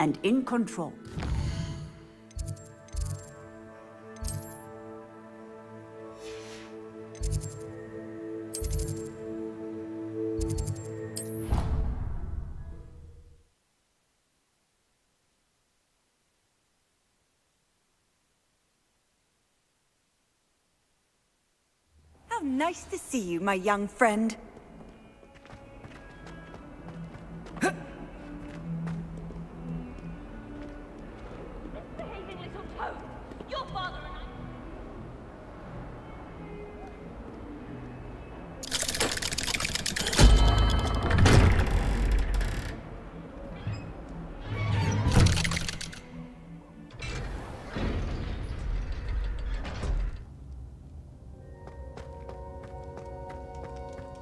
and in control. How nice to see you, my young friend. Misbehaving little toad! Your father and I...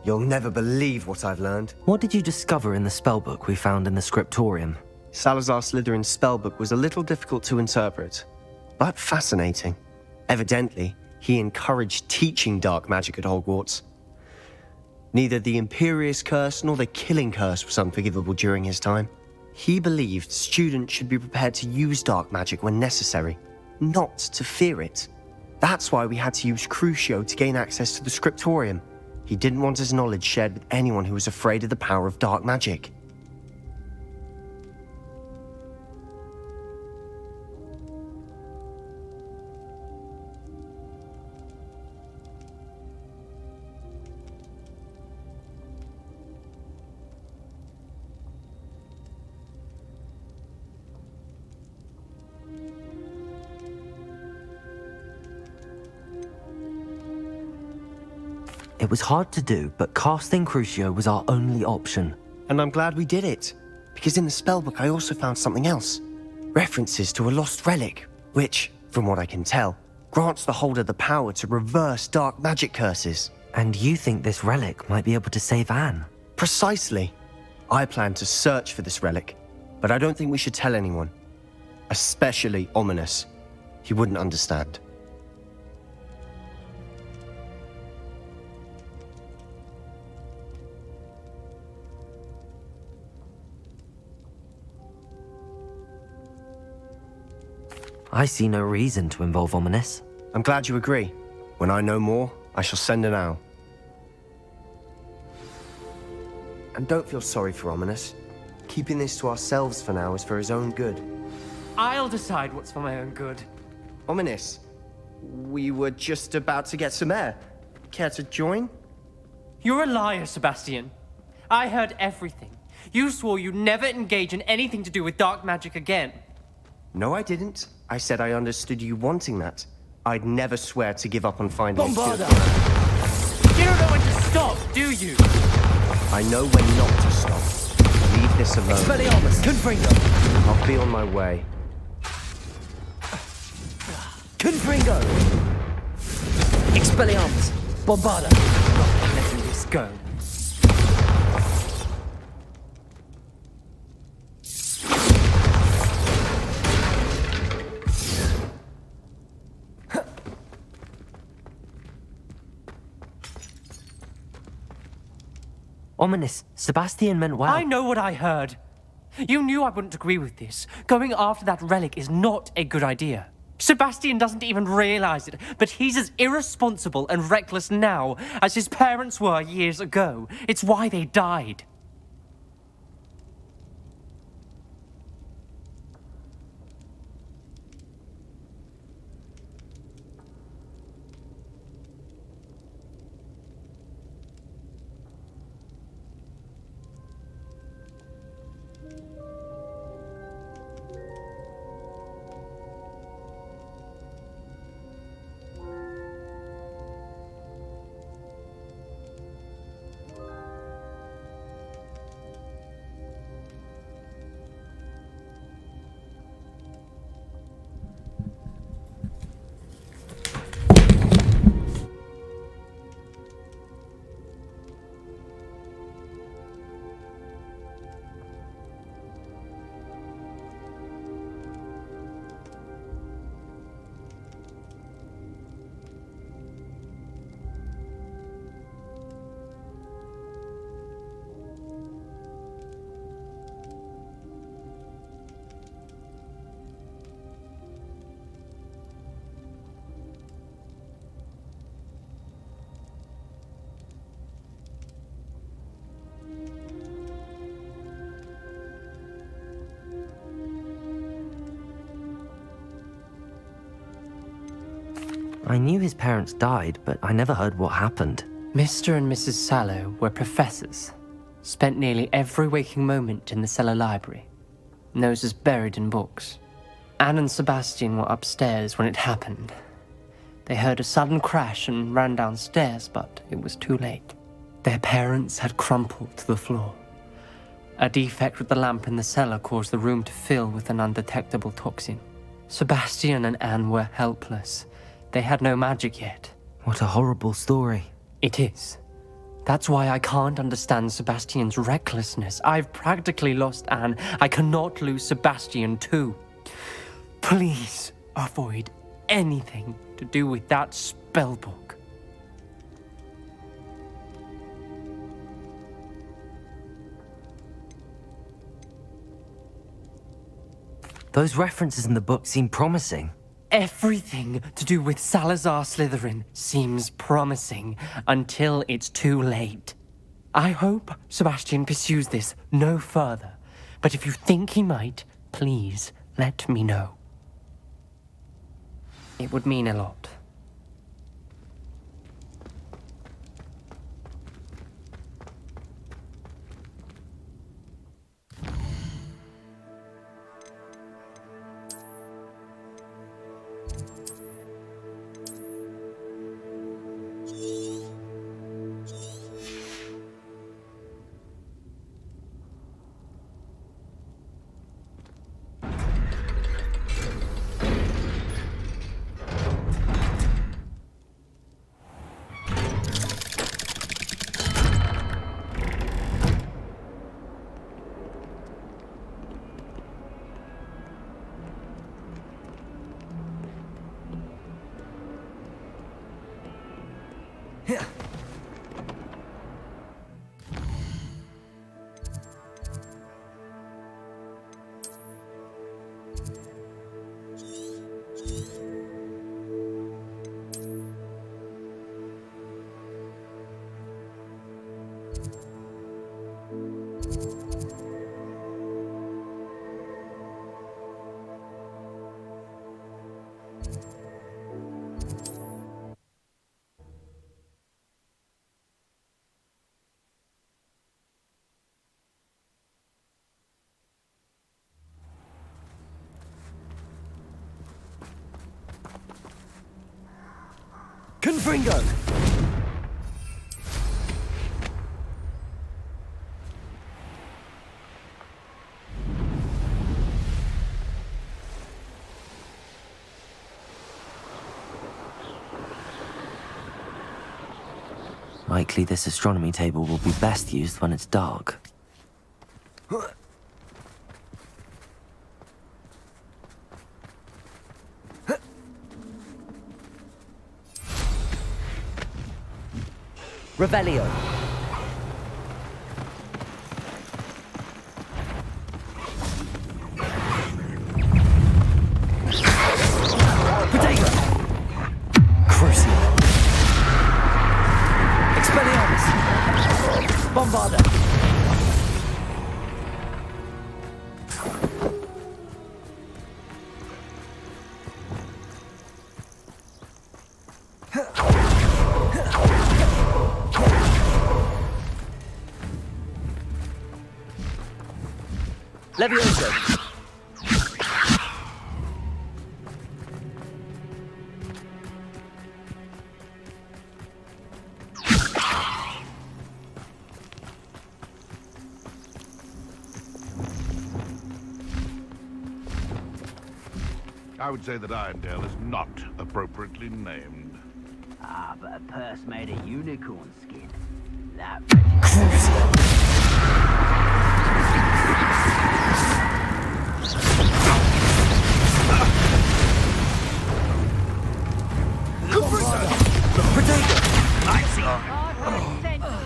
You'll never believe what I've learned. What did you discover in the spellbook we found in the scriptorium? Salazar Slytherin's spellbook was a little difficult to interpret, but fascinating. Evidently, he encouraged teaching dark magic at Hogwarts. Neither the Imperious Curse nor the Killing Curse was unforgivable during his time. He believed students should be prepared to use dark magic when necessary, not to fear it. That's why we had to use Crucio to gain access to the scriptorium. He didn't want his knowledge shared with anyone who was afraid of the power of dark magic. It was hard to do, but casting Crucio was our only option. And I'm glad we did it, because in the spellbook I also found something else. References to a lost relic, which, from what I can tell, grants the holder the power to reverse dark magic curses. And you think this relic might be able to save Anne? Precisely. I plan to search for this relic, but I don't think we should tell anyone. Especially Ominous. He wouldn't understand. I see no reason to involve Ominous. I'm glad you agree. When I know more, I shall send an owl. And don't feel sorry for Ominous. Keeping this to ourselves for now is for his own good. I'll decide what's for my own good. Ominous, we were just about to get some air. Care to join? You're a liar, Sebastian. I heard everything. You swore you'd never engage in anything to do with dark magic again. No, I didn't. I said I understood you wanting that. I'd never swear to give up on finding Bombarda! You don't know when to stop, do you? I know when not to stop. Leave this alone. Expelliarmus! Confringo! I'll be on my way. Confringo! Expelliarmus! Bombarda! Not letting this go. Ominous, Sebastian meant well. I know what I heard. You knew I wouldn't agree with this. Going after that relic is not a good idea. Sebastian doesn't even realize it, but he's as irresponsible and reckless now as his parents were years ago. It's why they died. I knew his parents died, but I never heard what happened. Mr. and Mrs. Sallow were professors. Spent nearly every waking moment in the cellar library. Noses buried in books. Anne and Sebastian were upstairs when it happened. They heard a sudden crash and ran downstairs, but it was too late. Their parents had crumpled to the floor. A defect with the lamp in the cellar caused the room to fill with an undetectable toxin. Sebastian and Anne were helpless. They had no magic yet. What a horrible story. It is. That's why I can't understand Sebastian's recklessness. I've practically lost Anne. I cannot lose Sebastian too. Please avoid anything to do with that spellbook. Those references in the book seem promising. Everything to do with Salazar Slytherin seems promising until it's too late. I hope Sebastian pursues this no further, but if you think he might, please let me know. It would mean a lot. Confringo! Likely this astronomy table will be best used when it's dark. Revelio. Potato. Crucio. Expelliarmus. Bombarda. Levioso. I would say that Irondale is not appropriately named. Ah, but a purse made of unicorn skin. That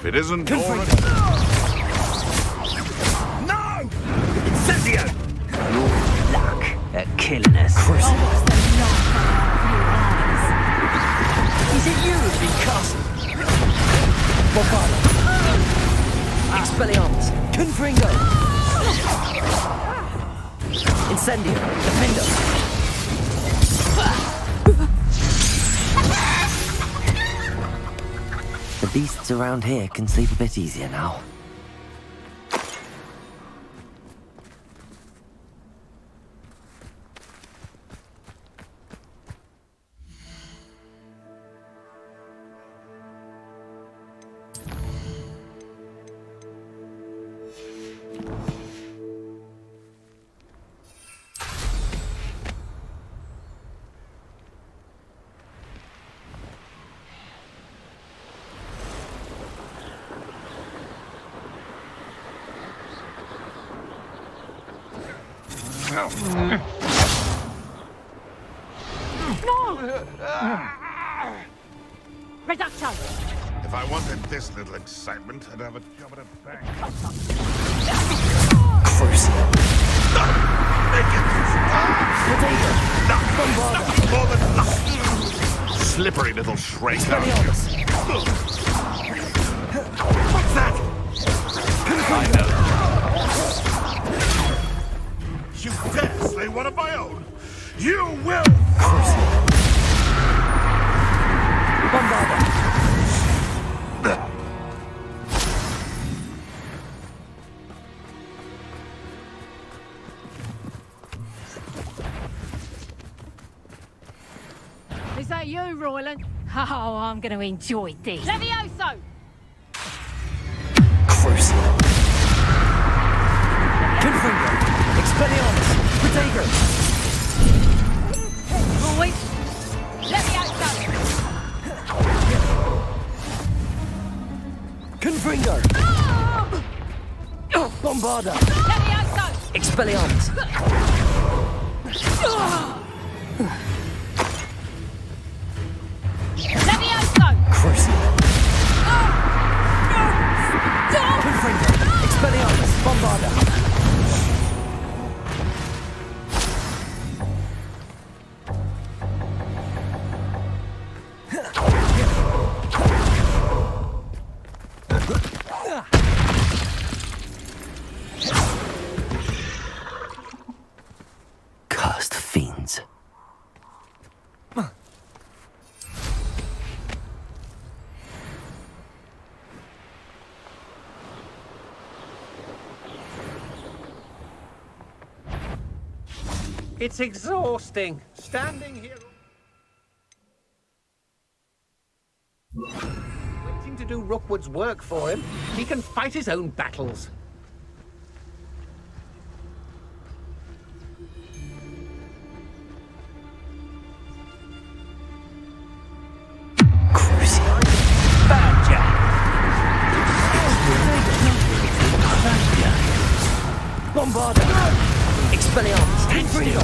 If it isn't already... No! Incendio! Your luck at killing us. Almost a knock on our blue eyes. Is it you who's been cast? Bombarda. Expelliarmus. Confringo. Incendio. Defendo. beasts around here can sleep a bit easier now. Reducto! If I wanted this little excitement, I'd have a job at a bank. Crucial. Nothing more than luck. Slippery little shrink. What's that? I know. You dare slay one of my own? You will! Is that you, Royland? Oh, I'm going to enjoy this. Levioso! Crucial. Confringo. Expelliarmus. Protego. Roy! Levioso! Confringo. Bombarda. Levioso! Expelliarmus. Levioso! Crucial. Confringo. Expelliarmus. Bombarda. Cursed fiends. It's exhausting, standing here waiting to do Rookwood's work for him. He can fight his own battles. Crucial. Badger. Bombarda. Expelliarmus. Confringo.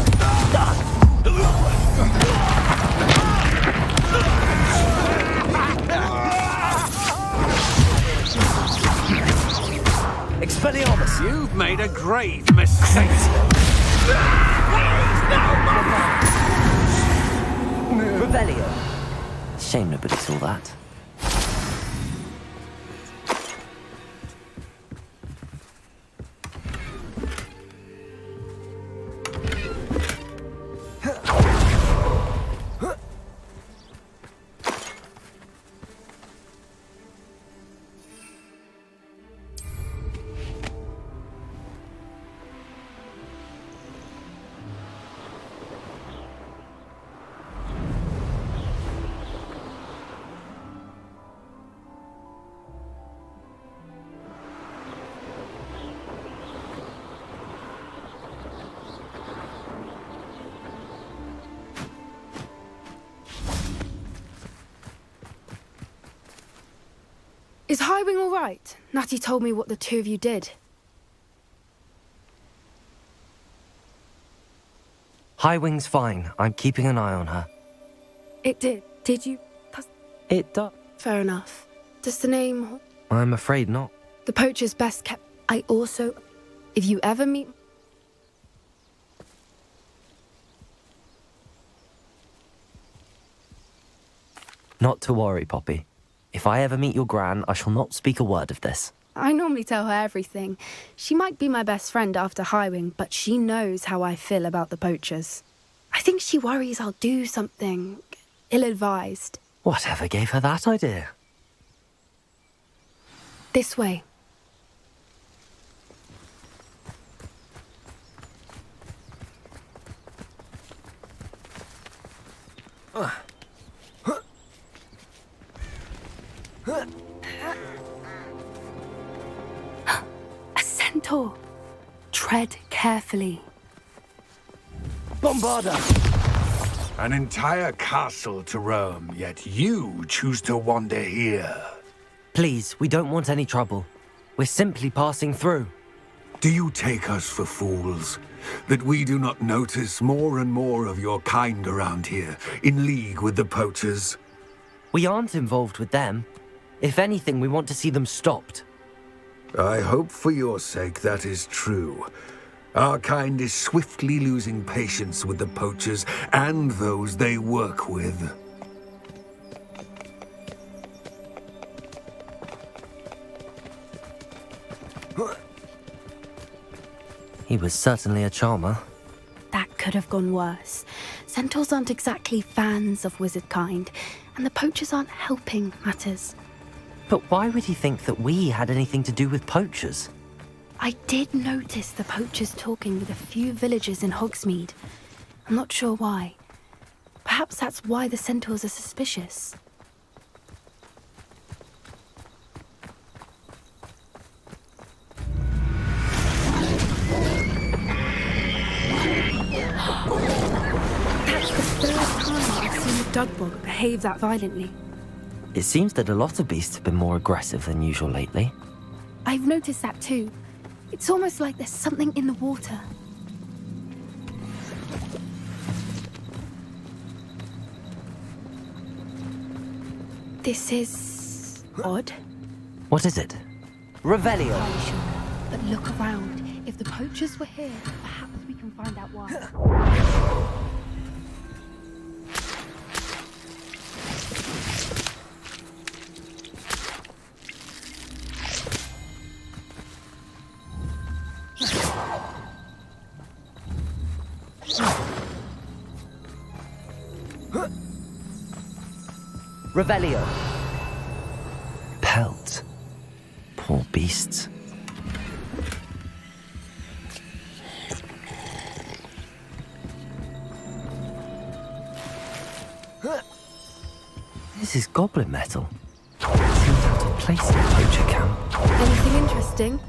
Expelliarmus. You've made a grave mistake. Revelio. Shame nobody saw that. Is Highwing all right? Natty told me what the two of you did. Highwing's fine. I'm keeping an eye on her. It did. Did you? It does. Fair enough. Does the name... I'm afraid not. The poacher's best kept... I also... If you ever meet... Not to worry, Poppy. If I ever meet your gran, I shall not speak a word of this. I normally tell her everything. She might be my best friend after Highwing, but she knows how I feel about the poachers. I think she worries I'll do something ill-advised. Whatever gave her that idea? This way. A centaur. Tread carefully. Bombarda! An entire castle to roam, yet you choose to wander here. Please, we don't want any trouble. We're simply passing through. Do you take us for fools? That we do not notice more and more of your kind around here, in league with the poachers? We aren't involved with them. If anything, we want to see them stopped. I hope for your sake that is true. Our kind is swiftly losing patience with the poachers and those they work with. He was certainly a charmer. That could have gone worse. Centaurs aren't exactly fans of wizard kind, and the poachers aren't helping matters. But why would he think that we had anything to do with poachers? I did notice the poachers talking with a few villagers in Hogsmeade. I'm not sure why. Perhaps that's why the centaurs are suspicious. That's the third time I've seen a dugbog behave that violently. It seems that a lot of beasts have been more aggressive than usual lately. I've noticed that too. It's almost like there's something in the water. This is odd. What is it? Revelio! I'm sure. But look around. If the poachers were here, perhaps we can find out why. Revelio! Pelt. Poor beasts. This is goblin metal. It seems out of place in a poacher camp. Anything interesting?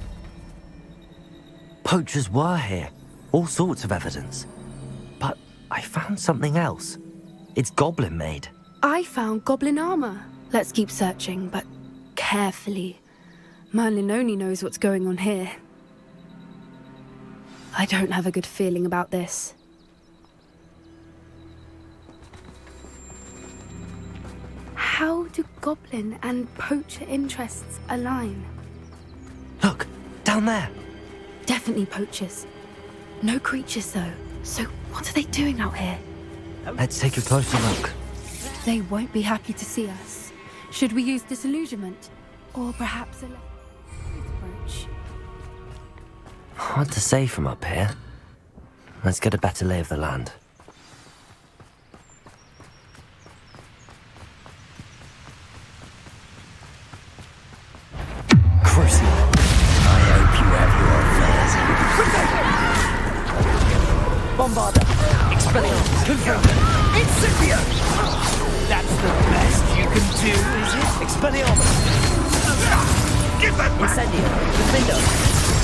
Poachers were here. All sorts of evidence. But I found something else. It's goblin made. I found goblin armor. Let's keep searching, but carefully. Merlin only knows what's going on here. I don't have a good feeling about this. How do goblin and poacher interests align? Look, down there. Definitely poachers. No creatures, though. So what are they doing out here? Let's take a closer look. They won't be happy to see us. Should we use disillusionment? Or perhaps a approach? Hard to say from up here. Let's get a better lay of the land. Crucible. I hope you have your affairs. Bombarda. Expelliarmus. Confirmed. Incendio. That's the best you can do, is it? Expelliarmus. Give that back! Incendio. Defendo.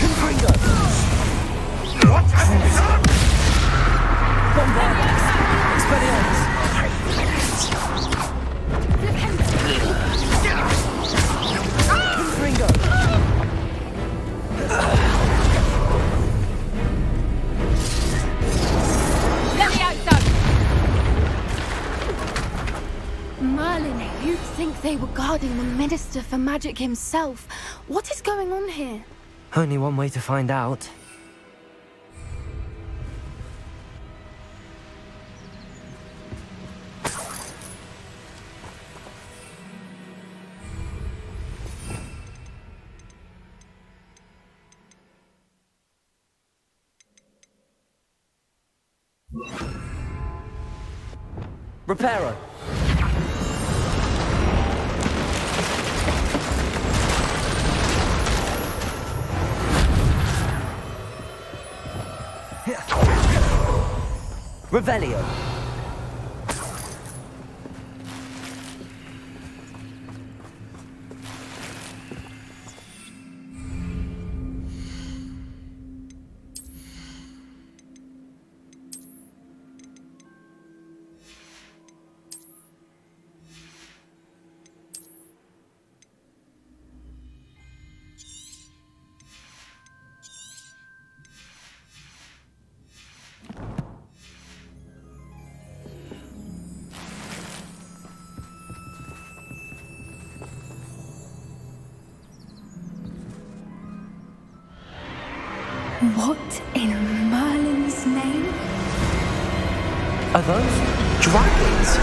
Confringo. What have you done? Bombarda. Expelliarmus. Confringo. Merlin, you'd think they were guarding the Minister for Magic himself. What is going on here? Only one way to find out. Reparo. Revelio. What in Merlin's name? Are those dragons?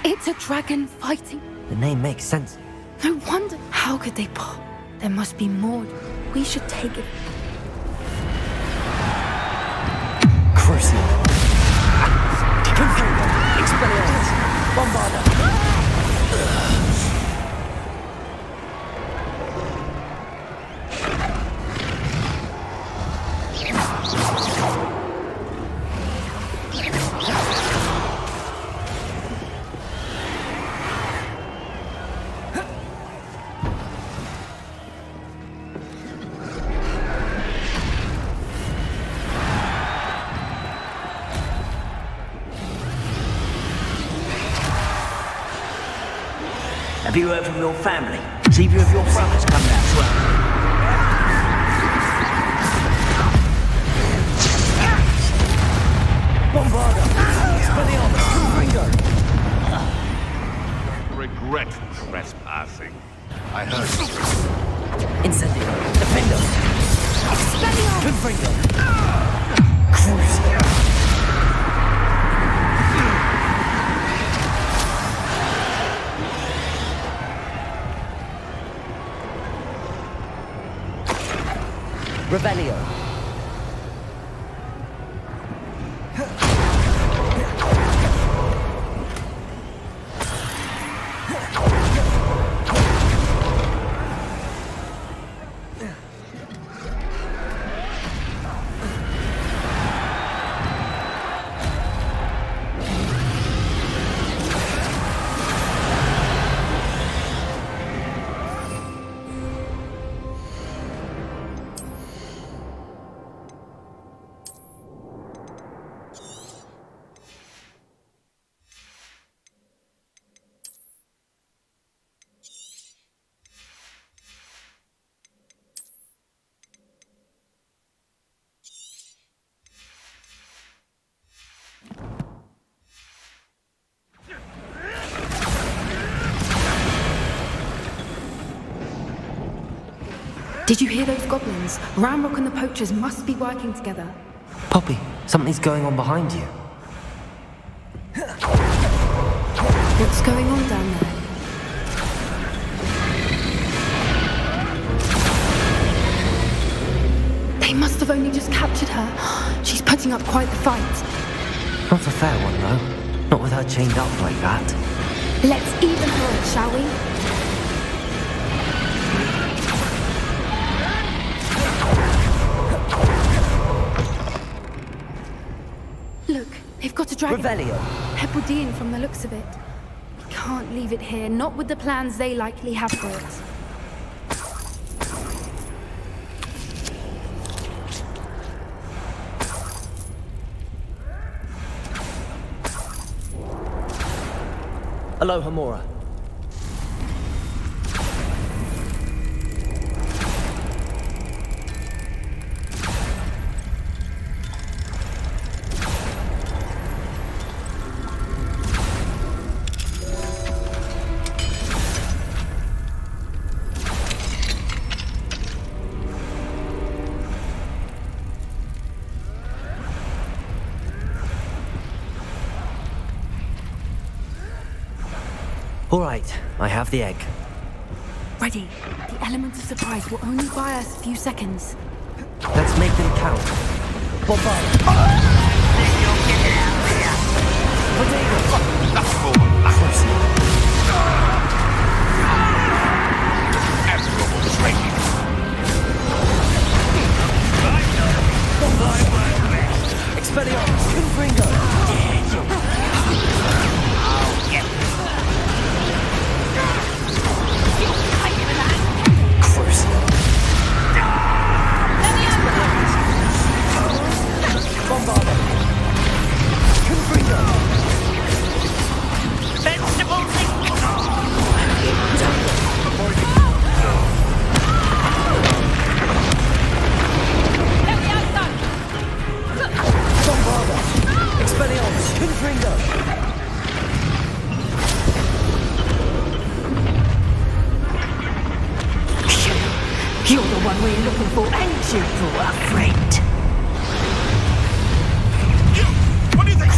It's a dragon fighting. The name makes sense. No wonder. How could they pop? There must be more. We should take it. Crucial. Confringo. Expelliarmus. Bombarda. Have you heard from your family? See if you have your brothers come down to us. Bombarda. Expelliarmus. Confringo. Regret trespassing. I heard. Incendio. Defendo. Expelliarmus. Confringo. Crucial. Revelio. Did you hear those goblins? Ramrock and the poachers must be working together. Poppy, something's going on behind you. What's going on down there? They must have only just captured her. She's putting up quite the fight. Not a fair one, though. Not with her chained up like that. Let's even her, shall we? Look, they've got a dragon. Revelio. Hebridean from the looks of it. We can't leave it here, not with the plans they likely have for it. Aloha Mora. All right, I have the egg. Ready. The element of surprise will only buy us a few seconds. Let's make them count. Bombard. Admirable training. Expelliarmus. Confringo. Crucial. Bombarda. Confringo. Bombarda. Expelliarmus. Confringo. You're the one we're looking for, ain't you, for a friend? What do you think?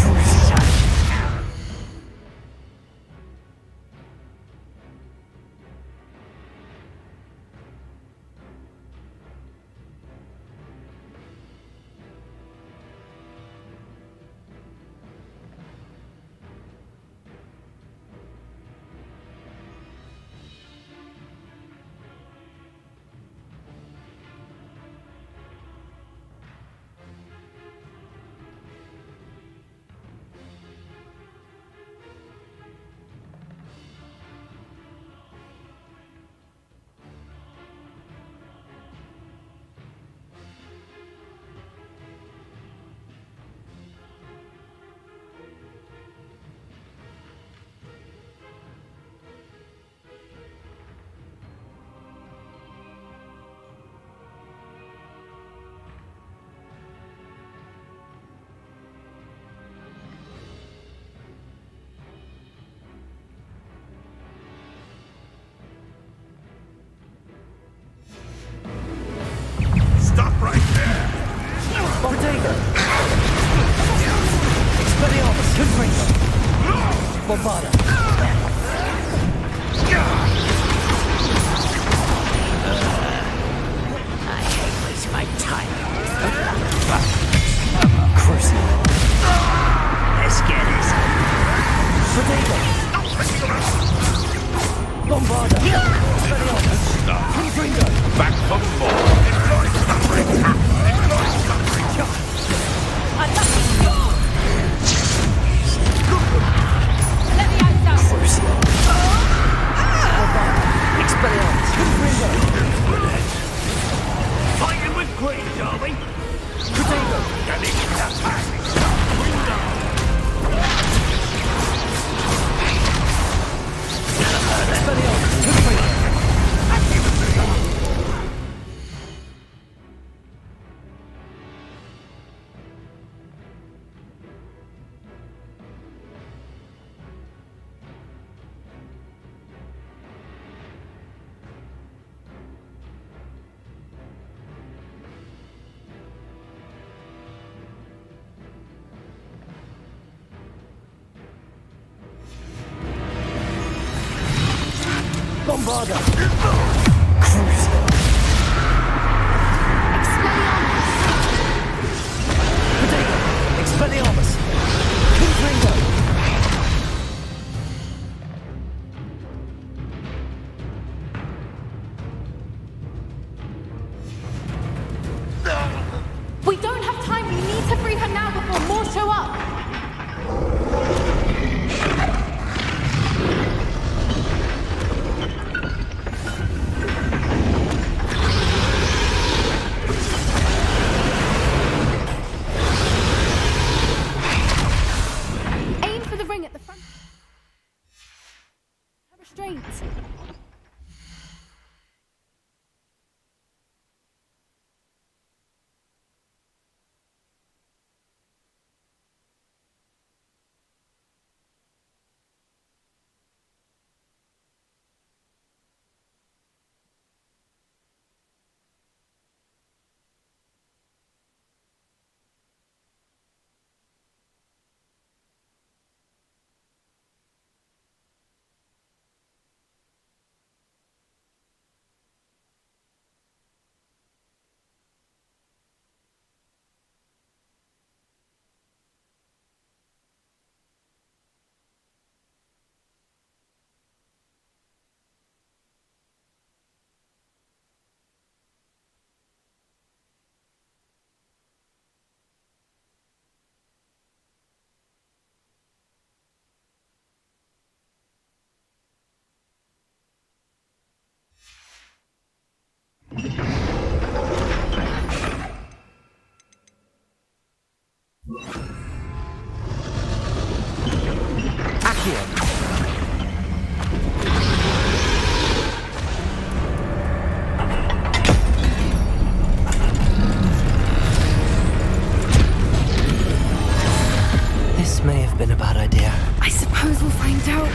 Stop right there! Bottega. Expelliarmus. Confringo. Bombarda. I hate waste my time. Crucial. Let's get this. Bottega. Bombarda. Expelliarmus. Confringo. Back for more. Enjoy suffering. Enjoy suffering. Let me out, son. Crucial. Bombarda. Expelliarmus. Confringo. Fighting with greed, are we? Bottega. Getting attacked. Expelliarmus. Confringo. Bombarda. Crucial. Bottega. Expelliarmus. Confringo. We don't have time. We need to free her now before more show up. Aim for the ring at the front. Her restraints. here. This may have been a bad idea. I suppose we'll find out.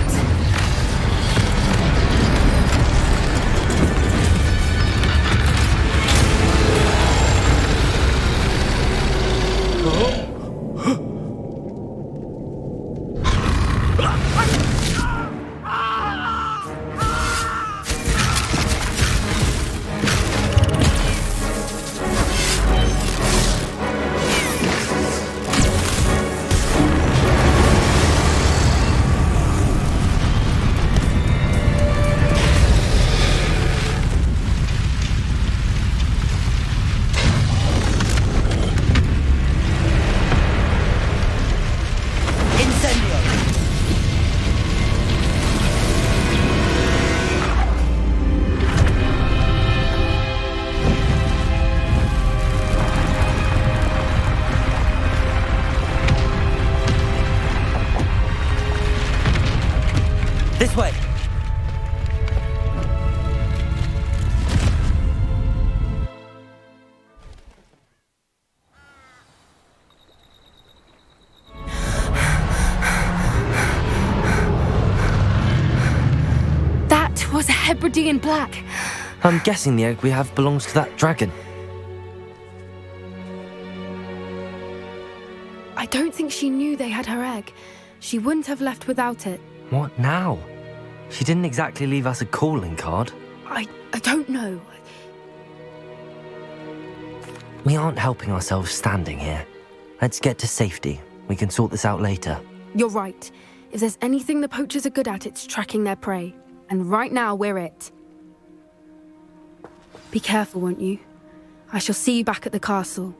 This way. That was a Hebridean black. I'm guessing the egg we have belongs to that dragon. I don't think she knew they had her egg. She wouldn't have left without it. What now? She didn't exactly leave us a calling card. I don't know. We aren't helping ourselves standing here. Let's get to safety. We can sort this out later. You're right. If there's anything the poachers are good at, it's tracking their prey. And right now, we're it. Be careful, won't you? I shall see you back at the castle.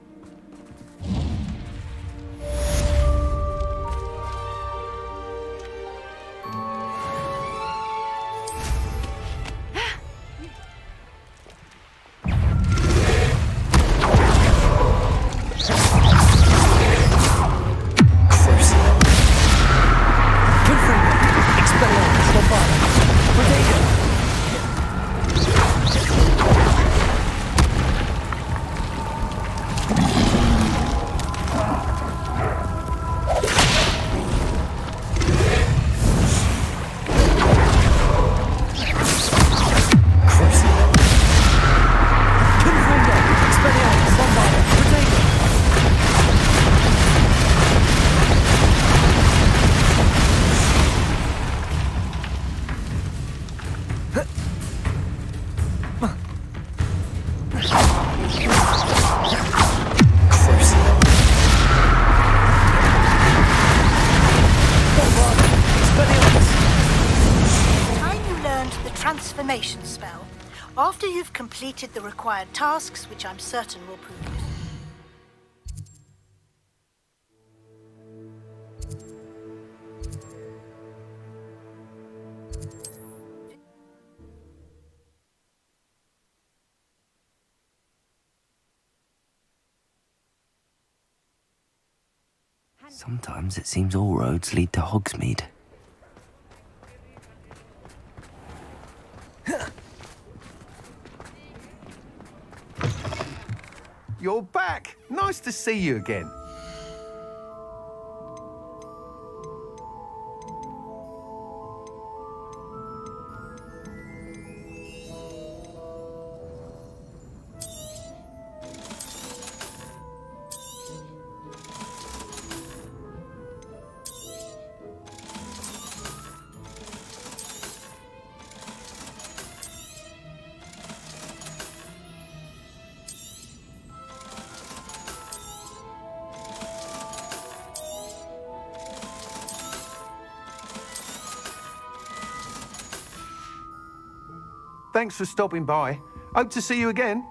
Transformation spell. After you've completed the required tasks, which I'm certain will prove useful. Sometimes it seems all roads lead to Hogsmeade. You're back! Nice to see you again. Thanks for stopping by. Hope to see you again.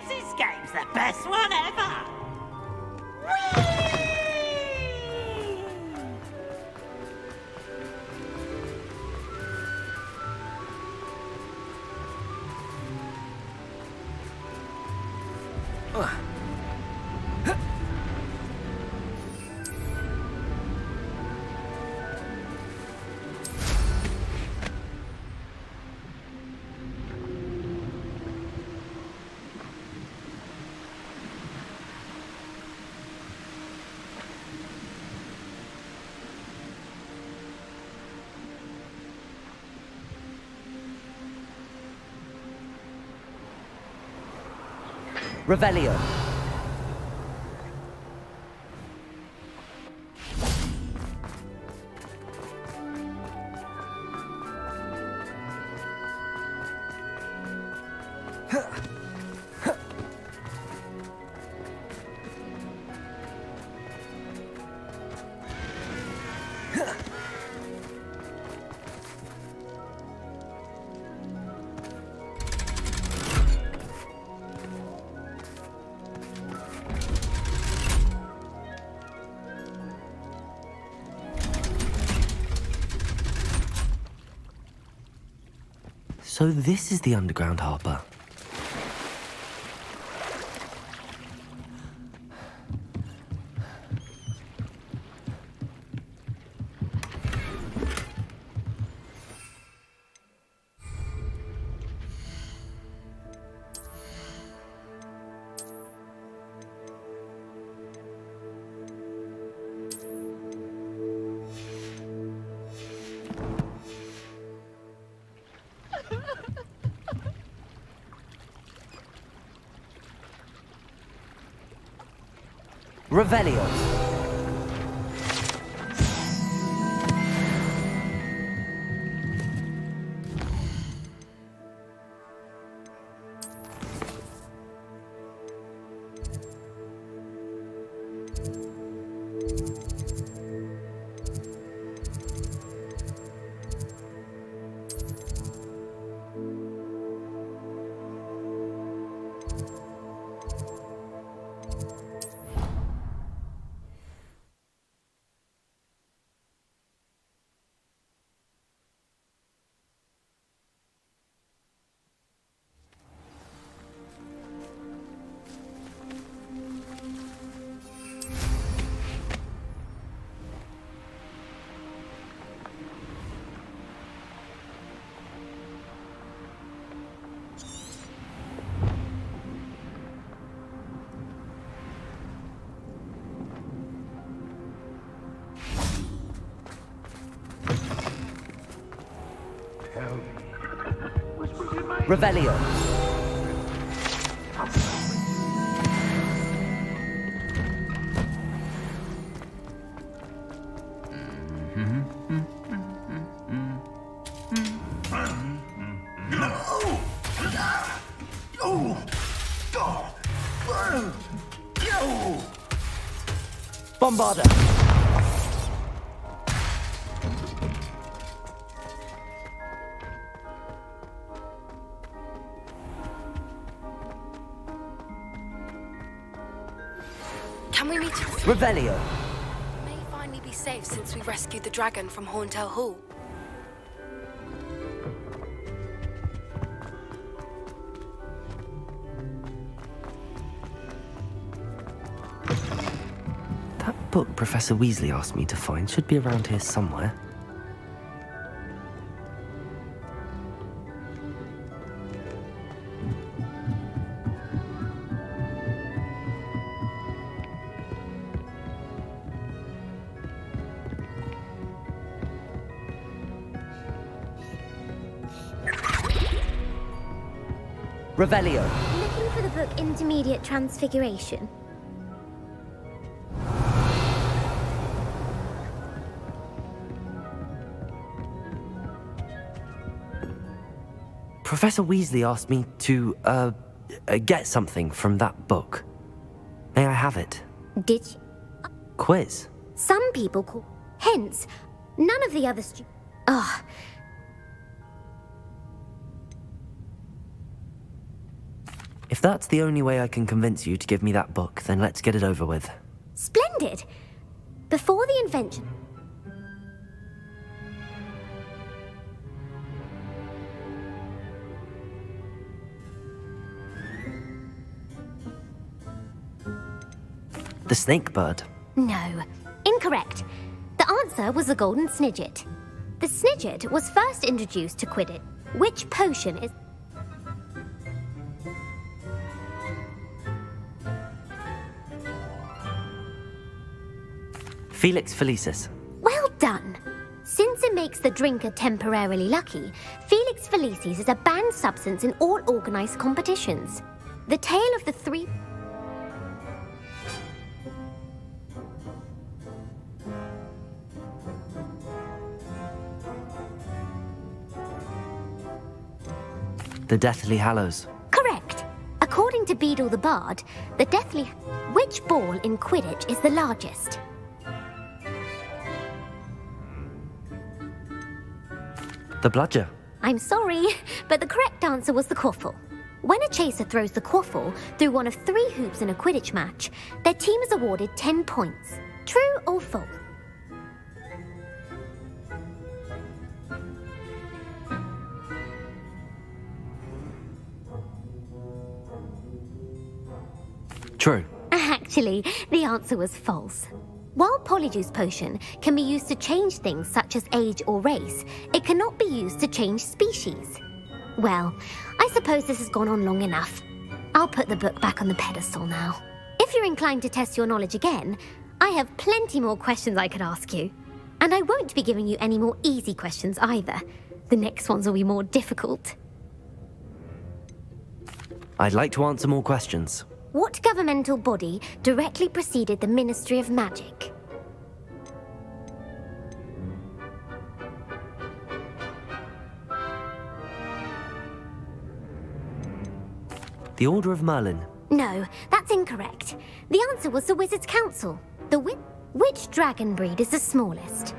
This game's the best one ever! Revelio. So this is the underground harbour. Revelio. Revelio. Bombarder. Can we meet at Revelio. May finally be safe since we rescued the dragon from Horntail Hall. That book Professor Weasley asked me to find should be around here somewhere. Revelio. Looking for the book Intermediate Transfiguration. Professor Weasley asked me to, get something from that book. May I have it? Did she? Quiz. Some people call... Hence, none of the other If that's the only way I can convince you to give me that book, then let's get it over with. Splendid! Before the invention... The snake bird. No, incorrect. The answer was the golden snidget. The snidget was first introduced to Quidditch. Which potion is... Felix Felicis. Well done. Since it makes the drinker temporarily lucky, Felix Felicis is a banned substance in all organised competitions. The tale of the three... The Deathly Hallows. Correct. According to Beadle the Bard, the Deathly... Which ball in Quidditch is the largest? The Bludger. I'm sorry, but the correct answer was the quaffle. When a chaser throws the quaffle through one of 3 hoops in a Quidditch match, their team is awarded 10 points. True or false? True. Actually, the answer was false. While Polyjuice Potion can be used to change things such as age or race, it cannot be used to change species. Well, I suppose this has gone on long enough. I'll put the book back on the pedestal now. If you're inclined to test your knowledge again, I have plenty more questions I could ask you. And I won't be giving you any more easy questions either. The next ones will be more difficult. I'd like to answer more questions. What governmental body directly preceded the Ministry of Magic? The Order of Merlin. No, that's incorrect. The answer was the Wizards' Council. Which dragon breed is the smallest?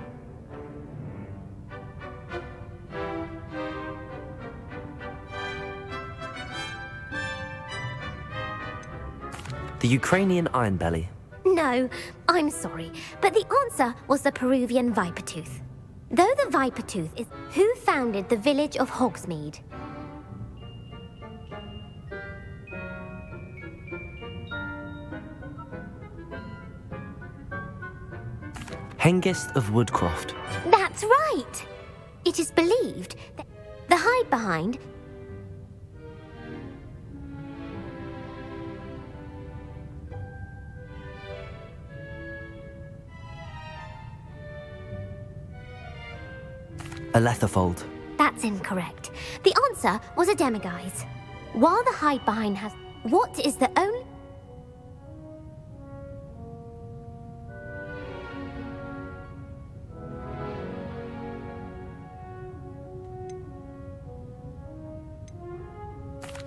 The Ukrainian Ironbelly. No, I'm sorry, but the answer was the Peruvian Vipertooth. Though the Vipertooth is... Who founded the village of Hogsmeade? Hengist of Woodcroft. That's right! It is believed that the hide behind... A Letherfold. That's incorrect. The answer was a Demiguise. While the hide behind has... What is the only...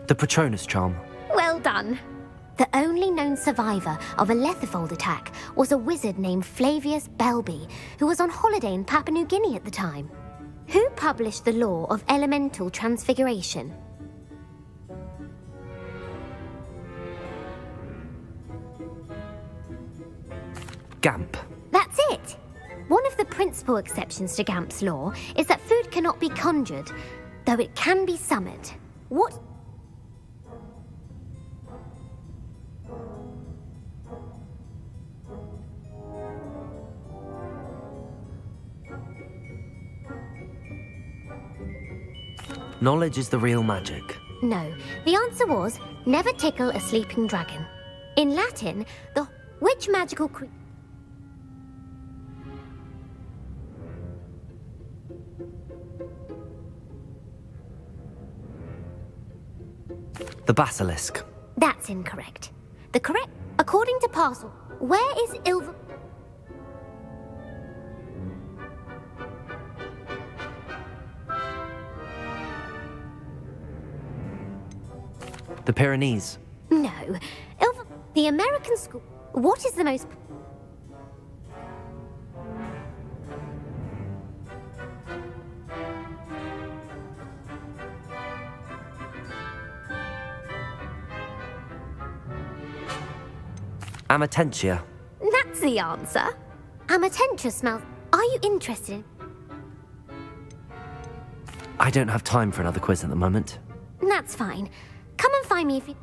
The Patronus Charm. Well done. The only known survivor of a Letherfold attack was a wizard named Flavius Belby, who was on holiday in Papua New Guinea at the time. Who published the law of elemental transfiguration? Gamp. That's it! One of the principal exceptions to Gamp's law is that food cannot be conjured, though it can be summoned. What... Knowledge is the real magic. No, the answer was, never tickle a sleeping dragon. In Latin, which magical The Basilisk. That's incorrect. According to Parcel, where is Ilver... The Pyrenees. No. The American school... What is the most... Amatentia. That's the answer. Amatentia smells. Are you interested in? I don't have time for another quiz at the moment. That's fine. Come and find me if you...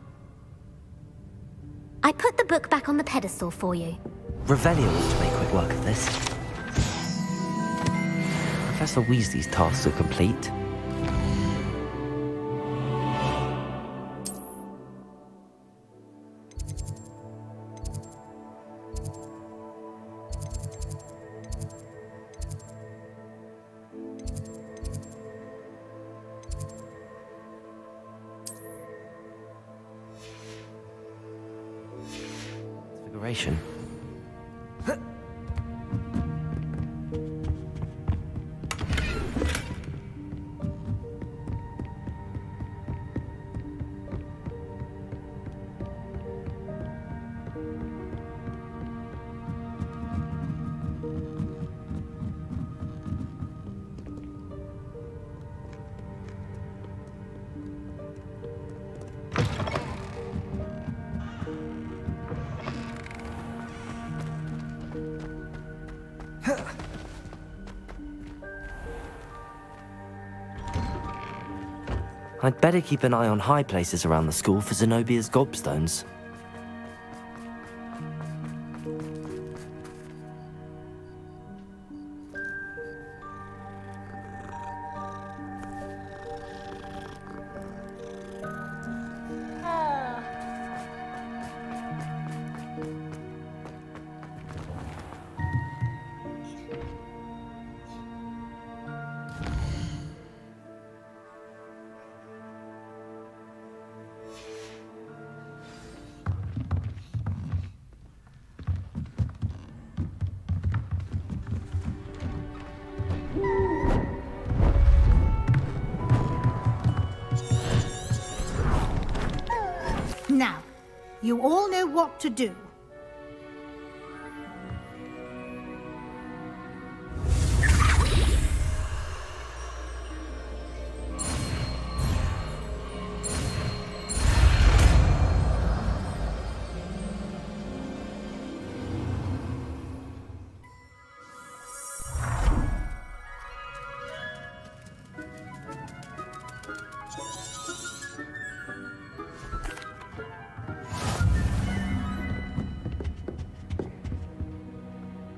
I put the book back on the pedestal for you. Revelio ought to make quick work of this. Professor Weasley's tasks are complete. Transfiguration. I'd better keep an eye on high places around the school for Zenobia's gobstones. Now, you all know what to do.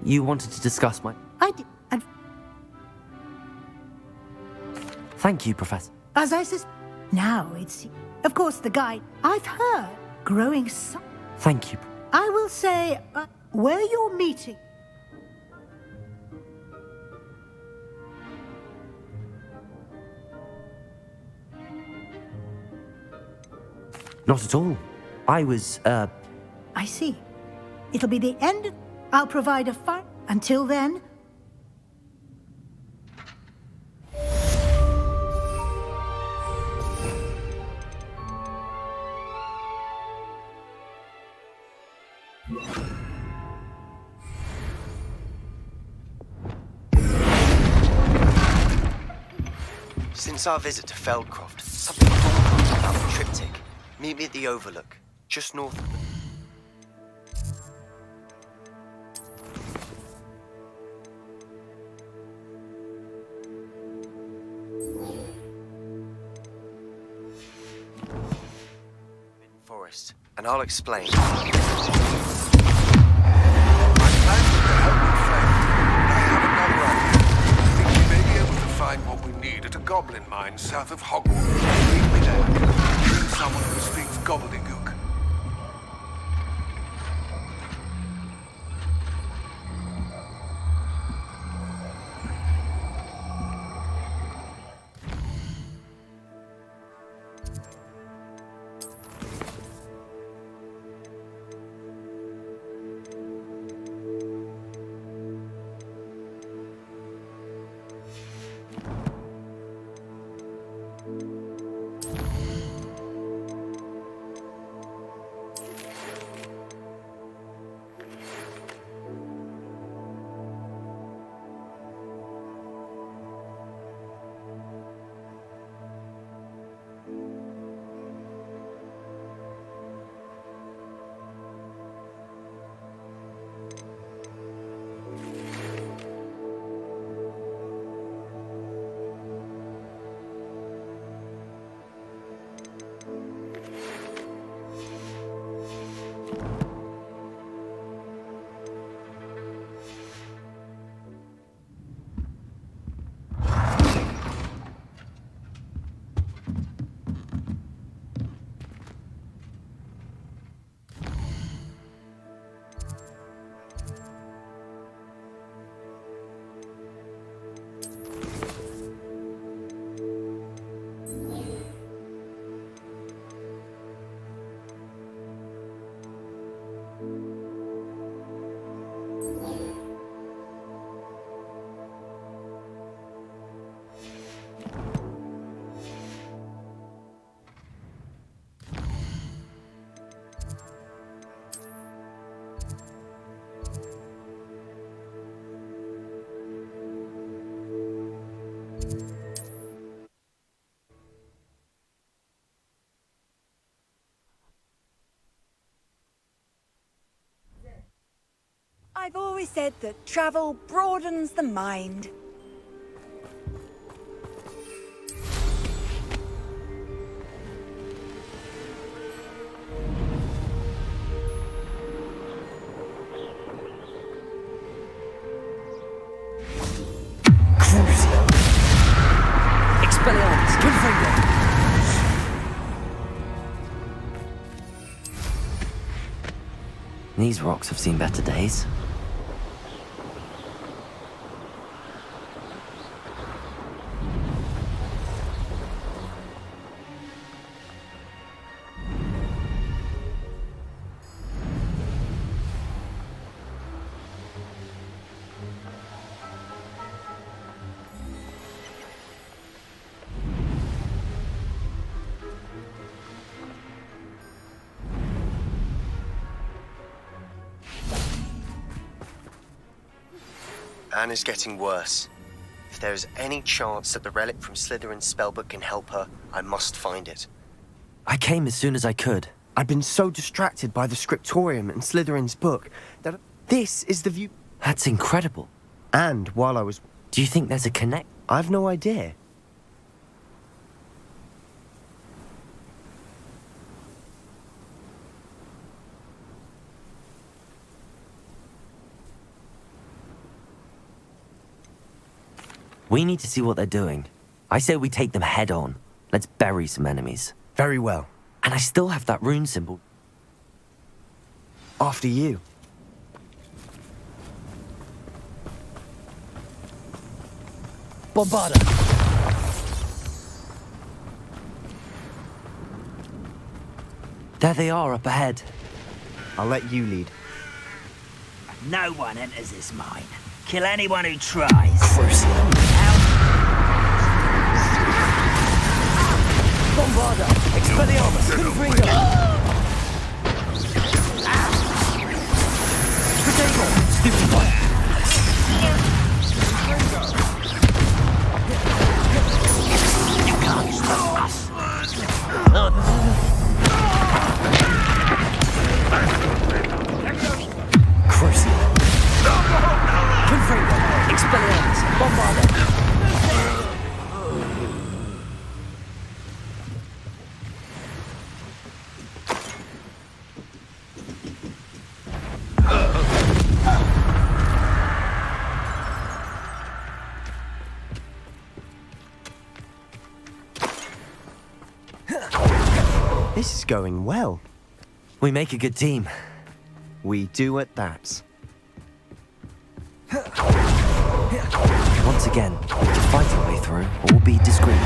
You wanted to discuss my... I did. And Thank you, Professor. as I said, now it's... Of course, the guy I've heard growing some... Thank you. I will say, where you're meeting. Not at all. I was, I see. It'll be the end. I'll provide a fire. Until then... Since our visit to Feldcroft, something thought about the triptych. Meet me at the Overlook, just north of the... forest, and I'll explain. My plans are to help you, friend. I have another idea. I think we may be able to find what we need at a goblin mine south of Hogwarts. Meet me there. Bring someone who speaks gobbledygook. I've always said that travel broadens the mind. Expelliarmus, Confringo! These rocks have seen better days. Anne is getting worse. If there is any chance that the relic from Slytherin's spellbook can help her, I must find it. I came as soon as I could. I'd been so distracted by the scriptorium and Slytherin's book that this is the view. That's incredible. And while I was... Do you think there's a connect? I've no idea. We need to see what they're doing. I say we take them head on. Let's bury some enemies. Very well. And I still have that rune symbol. After you. Bombarda! There they are up ahead. I'll let you lead. No one enters this mine. Kill anyone who tries. Bombarda! Expelliarmus! Confringo! Potato! Stupid boy! You can't stop us. Crucial! Confringo! Expelliarmus! Bombarda! This is going well. We make a good team. We do at that. Once again, we can fight our way through, or we'll be discreet.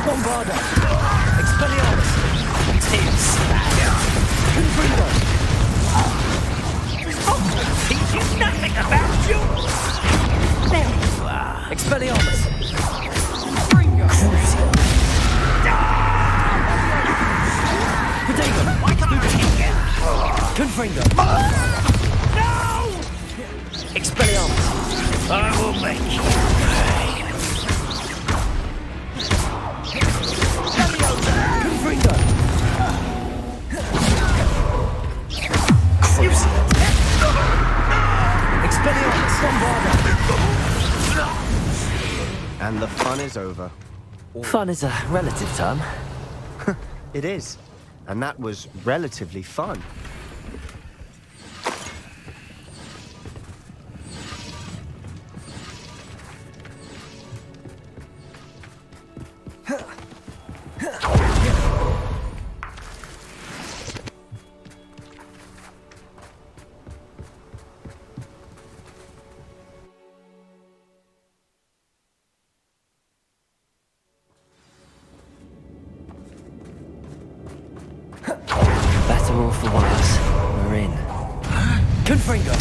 Bombarda! Expelliarmus! Tips! Confringo! Teach you nothing about you. There you are. Expelliarmus! Crucial. Potato! Why can't I hit you? Confringo! No! Expelliarmus! I will make you pay. Confringo! Crucial. Expelliarmus! Bombarda! And the fun is over. Fun is a relative term. It is. And that was relatively fun. Better or for worse, we're in. Confringo!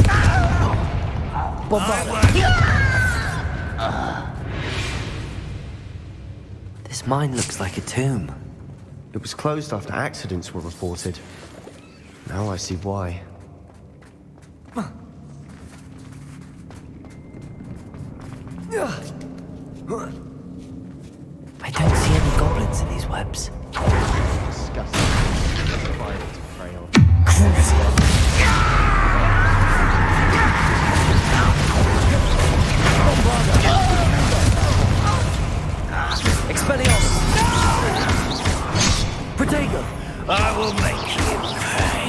Bombarda! This mine looks like a tomb. It was closed after accidents were reported. Now I see why. I don't see any goblins in these webs. Disgusting. Spider to prey on. Expelliarmus! Protego! I will make you pay.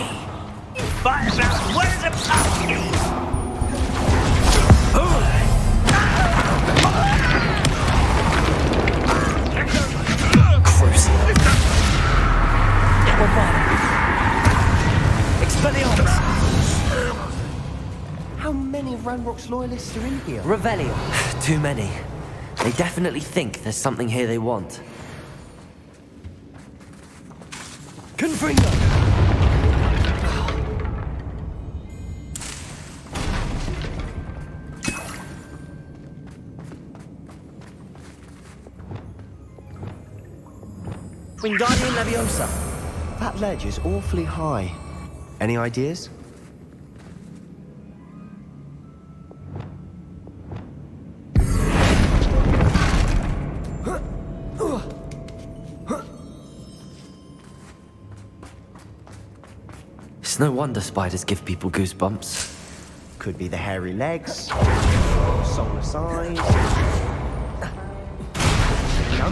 Fight about where's a pumpkin? Expelliarmus! How many Ranrock's loyalists are in here? Revelio. Too many. They definitely think there's something here they want. Confringo! Wingardium Leviosa. That ledge is awfully high. Any ideas? It's no wonder spiders give people goosebumps. Could be the hairy legs, soulless eyes.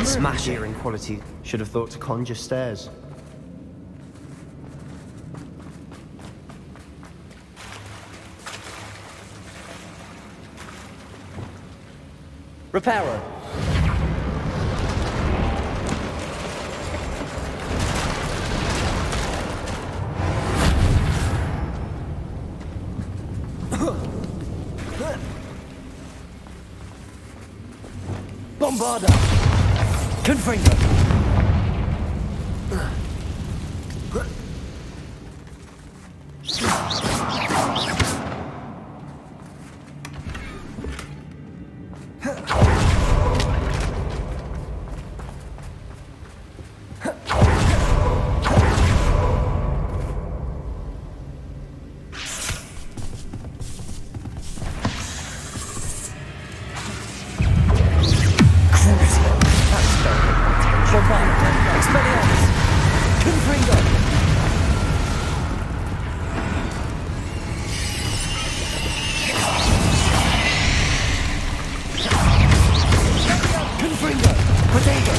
Smash it. Hearing quality should have thought to conjure stairs. Reparo. Bombarda. Confringo. Expelliarmus! Confringo! Confringo! Protego!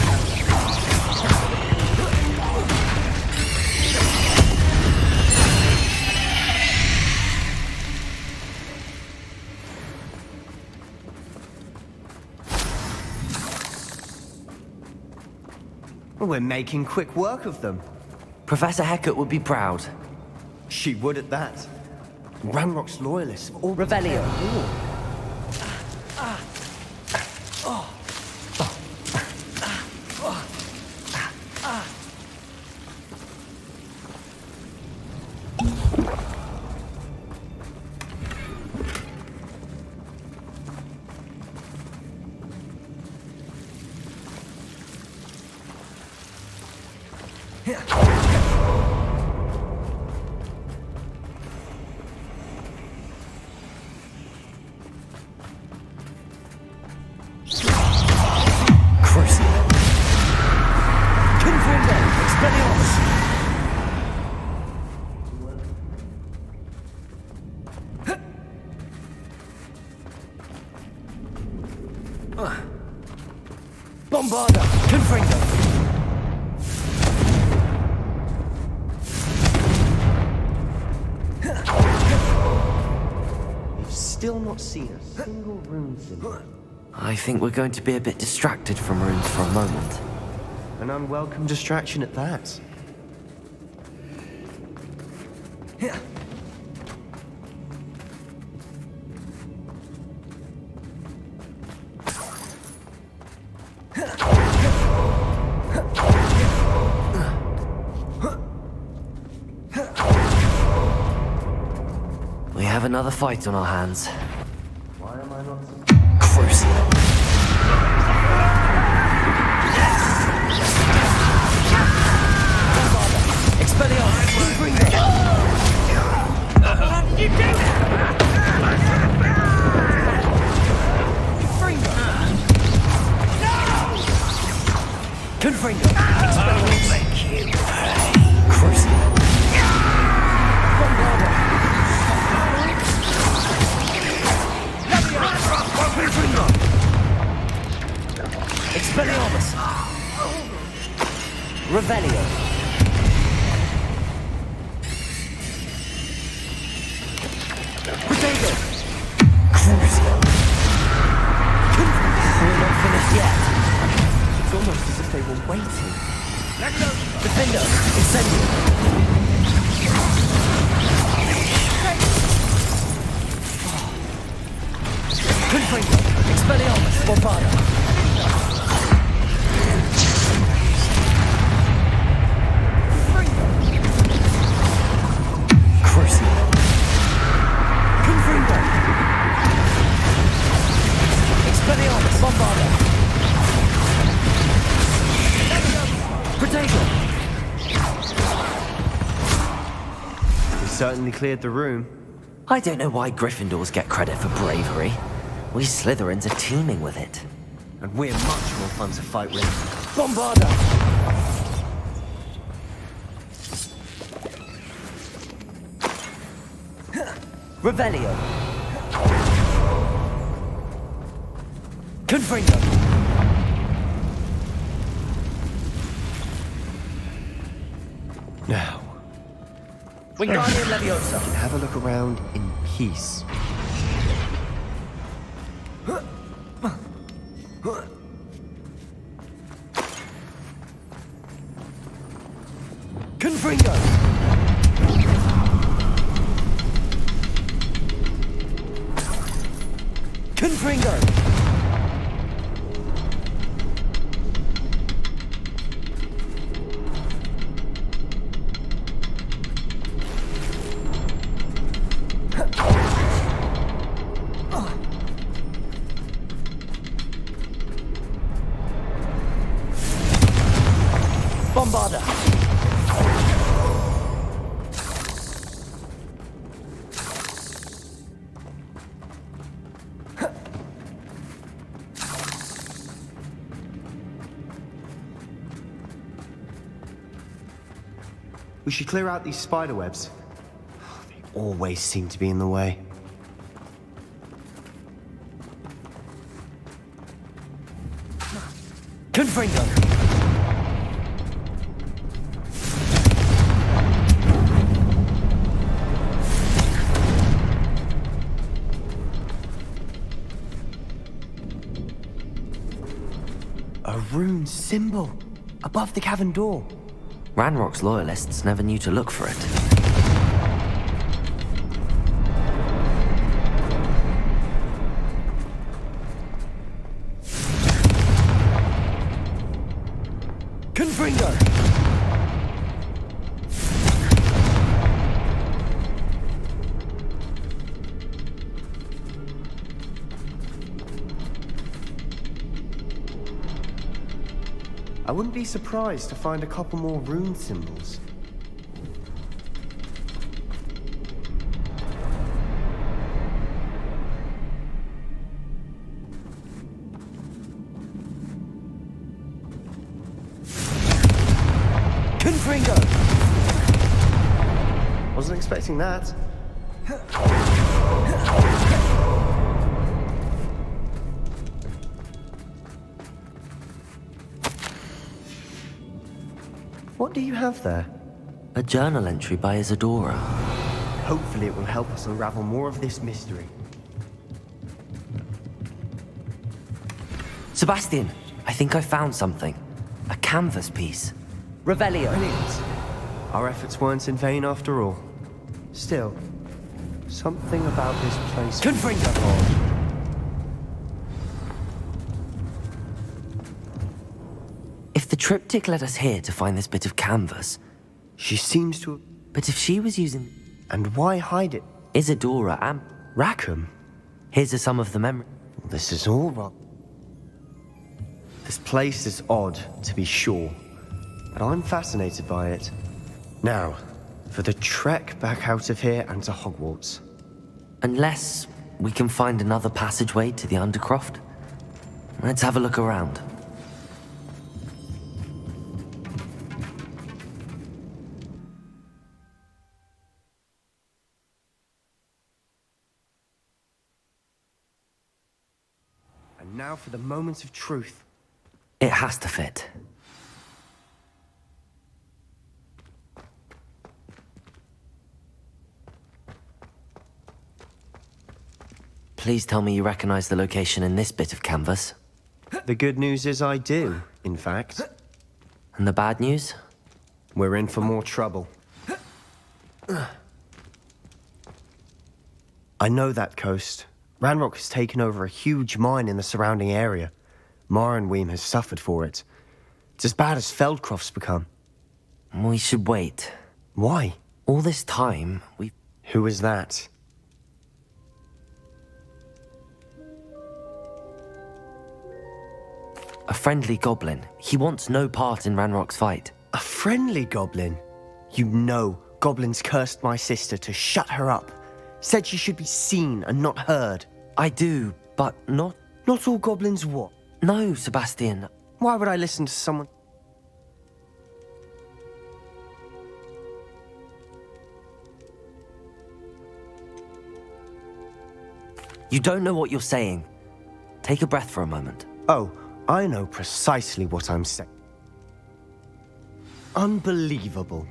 We're making quick work of them. Professor Hecat would be proud. She would at that. Ranrock's loyalists have all Revelio. Bombarda! Confringo! You've still not seen a single rune symbol. I think we're going to be a bit distracted from runes for a moment. An unwelcome distraction at that. We have another fight on our hands. Why am I not Crucible. Expelliarmus! How did you do that? Revelio. Protego. Crucio. We're not finished yet. It's almost as if they were waiting. Defender, incendio. Confringo, Expelliarmus, Bombarda. Crucio. Confringo. Expelliarmus, Bombarda. Protego. We certainly cleared the room. I don't know why Gryffindors get credit for bravery. We Slytherins are teeming with it. And we're much more fun to fight with. Bombarda! Revelio. Confringo. Now, Wingardium Leviosa. have a look around in peace. Confringo. Confringo. Bombarda. We should clear out these spider webs. They always seem to be in the way. Confringo. A rune symbol above the cavern door. Ranrock's loyalists never knew to look for it. Confringo! I wouldn't be surprised to find a couple more rune symbols. Confringo! Wasn't expecting that. What do you have there? A journal entry by Isadora. Hopefully it will help us unravel more of this mystery. Sebastian, I think I found something. A canvas piece. Revelio. Brilliant. Our efforts weren't in vain after all. Still, something about this place... Confringo! If the triptych led us here to find this bit of canvas... She seems to... But if she was using... And why hide it? Isadora and... Rackham? Here's are some of the memories. This is all wrong. This place is odd, to be sure, but I'm fascinated by it. Now, for the trek back out of here and to Hogwarts. Unless we can find another passageway to the Undercroft. Let's have a look around. And now for the moment of truth. It has to fit. Please tell me you recognize the location in this bit of canvas. The good news is I do, in fact. And the bad news? We're in for more trouble. I know that coast. Ranrock has taken over a huge mine in the surrounding area. Marenweem has suffered for it. It's as bad as Feldcroft's become. We should wait. Why? All this time, we... Who is that? A friendly goblin. He wants no part in Ranrock's fight. A friendly goblin? You know, goblins cursed my sister to shut her up. Said she should be seen and not heard. I do, but not... Not all goblins what? No, Sebastian. Why would I listen to someone... You don't know what you're saying. Take a breath for a moment. Oh, I know precisely what I'm saying. Unbelievable.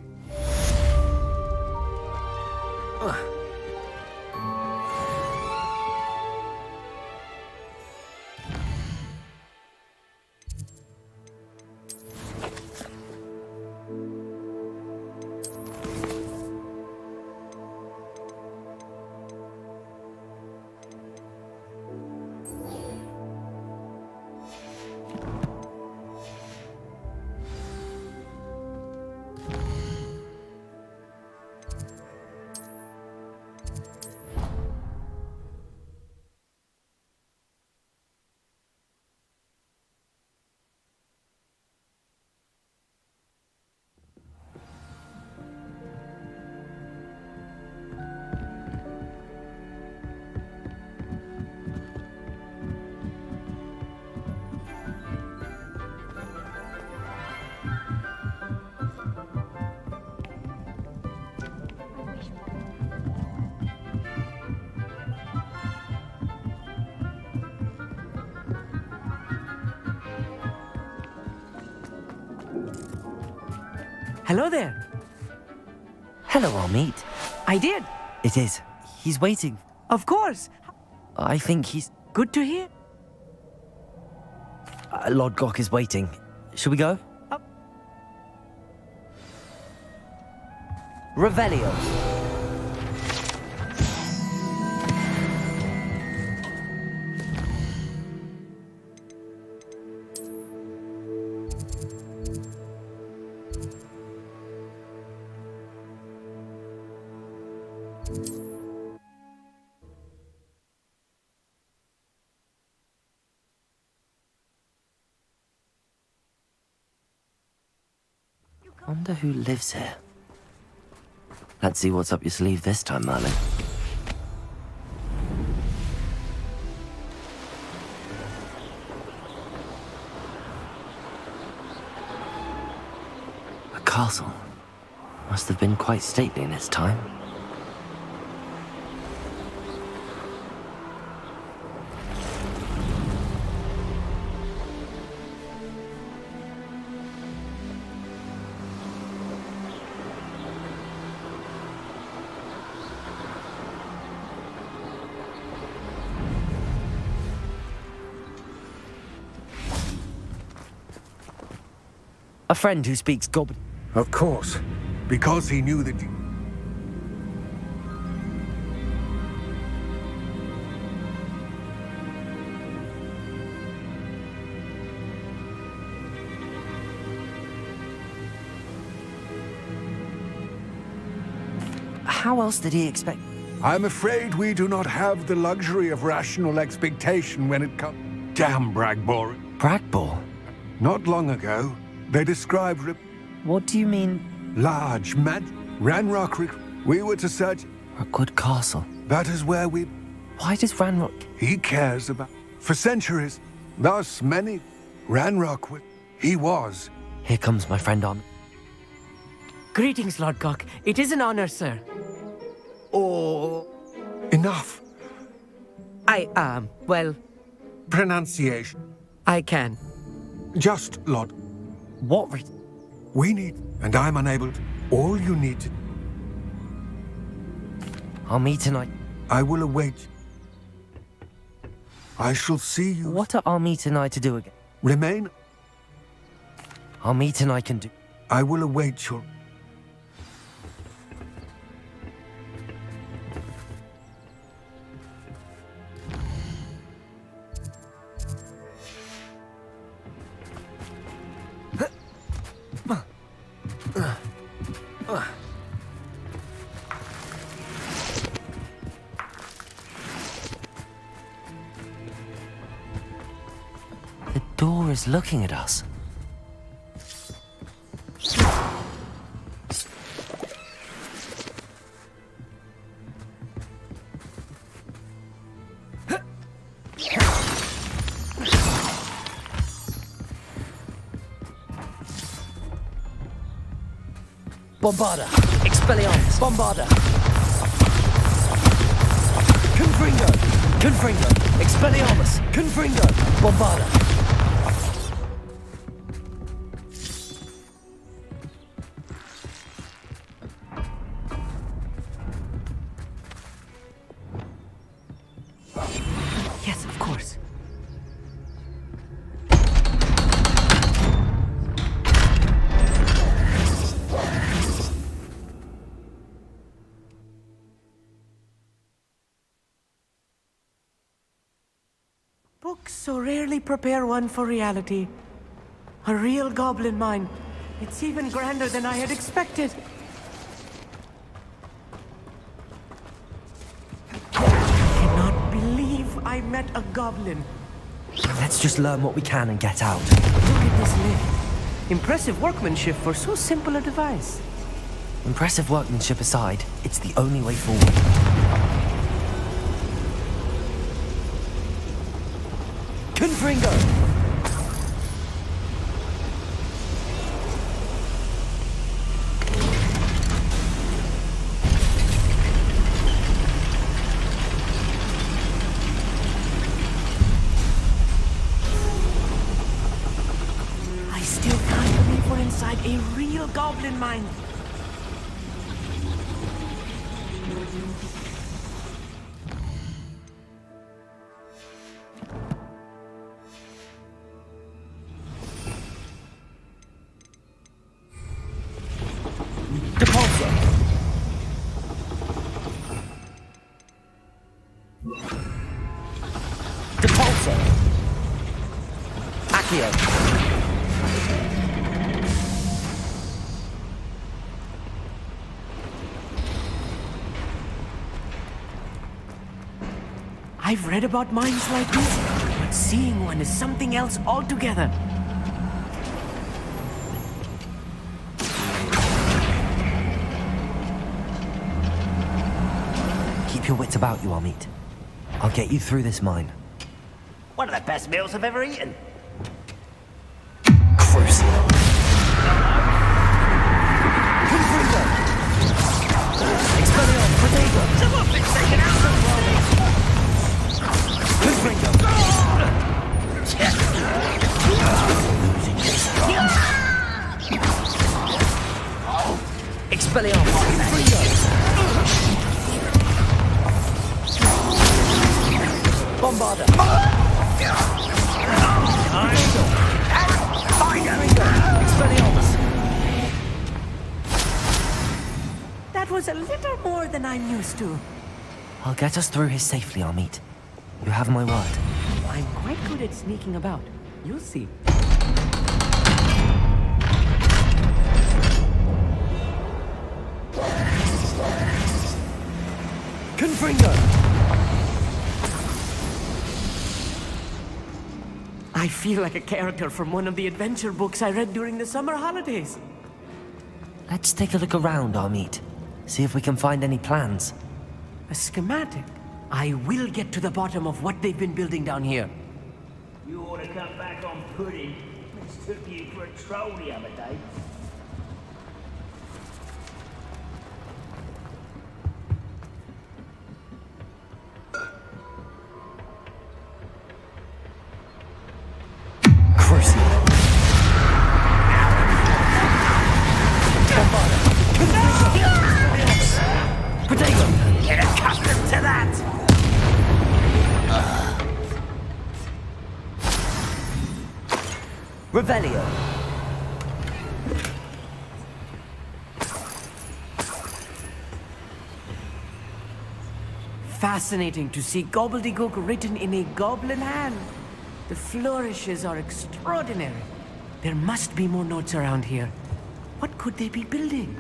Hello there. Hello, Amit. I did. It is. He's waiting. Of course. I think he's... Good to hear. Lord Gok is waiting. Shall we go? Revelio. Wonder who lives here. Let's see what's up your sleeve this time, Merlin. A castle. Must have been quite stately in its time. A friend who speaks Goblin. Of course, because he knew that... How else did he expect... I'm afraid we do not have the luxury of rational expectation when it comes... Damn Bragbor. Bragbor? Not long ago, they described... What do you mean? Large, Ranrock... We were to search... Rookwood Castle. That is where we... Why does Ranrock... He cares about... For centuries, thus many... Ranrock... He was... Here comes my friend on. Greetings, Lord Gok. It is an honor, sir. Oh... Enough. Well... Pronunciation. I can. Just, Lord. What we need, and I'm unable to... All you need to... I'll meet tonight. I will await. I shall see you. What are Armit and I to do again? Remain. Armit and I can do. I will await your... The door is looking at us. Bombarda! Expelliarmus! Bombarda! Confringo! Confringo! Expelliarmus! Confringo! Bombarda! Yes, of course. Books so rarely prepare one for reality. A real goblin mine. It's even grander than I had expected. I cannot believe I met a goblin. Let's just learn what we can and get out. Look at this lift. Impressive workmanship for so simple a device. Impressive workmanship aside, it's the only way forward. Confringo! I still can't believe we're inside a real goblin mine. Depulso! Depulso! Accio! I've read about mines like this, but seeing one is something else altogether. Keep your wits about you, Armit. I'll get you through this mine. One of the best meals I've ever eaten. Crucial! Confringo! Expelliarmus! Protego! Someone's been taken out of the world. Confringo! Expelliarmus! Confringo! Bombarda! Expelliarmus! That was a little more than I'm used to. I'll get us through here safely, Armit. You have my word. I'm quite good at sneaking about. You'll see. Confringo! I feel like a character from one of the adventure books I read during the summer holidays. Let's take a look around, Armit. See if we can find any plans. A schematic. I will get to the bottom of what they've been building down here. You ought to come back on pudding. Mistook you for a troll the other day. Get accustomed to that! Revelio. Fascinating to see gobbledygook written in a goblin hand. The flourishes are extraordinary. There must be more notes around here. What could they be building?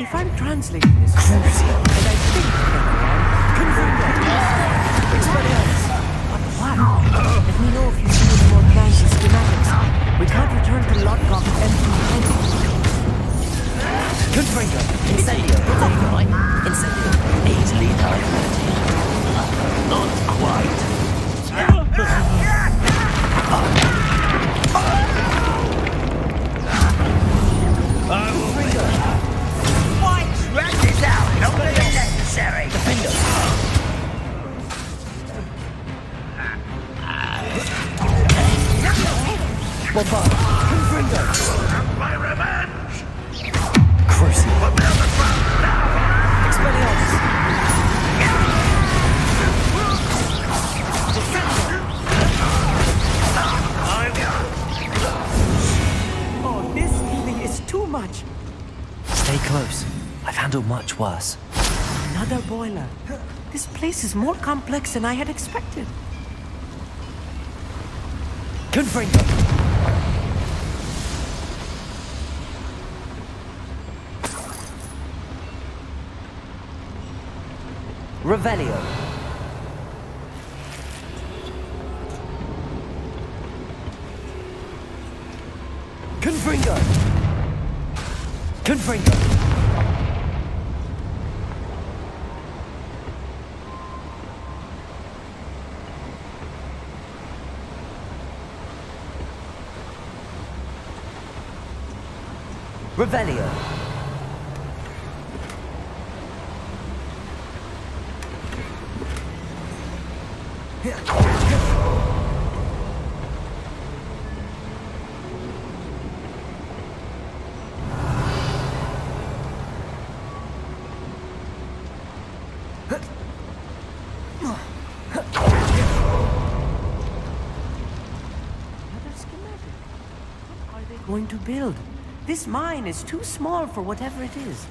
If I'm translating this correctly, and I think Expelliarmus! Wow! Let me know if you see any more plans and schematics. We can't return to Lodgok empty-handed. Confringo. Incendio. Right? Incendio. Easily diverted. Not quite. White, rat this out. Not that it's necessary. Defender. Bombard. Confringo. My revenge. Crucial. Expelliarmus. Oh, this healing is too much. Stay close. I've handled much worse. Another boiler. This place is more complex than I had expected. Confringo. Revelio. Confringo. Confringo. Revelio. Going to build. This mine is too small for whatever it is.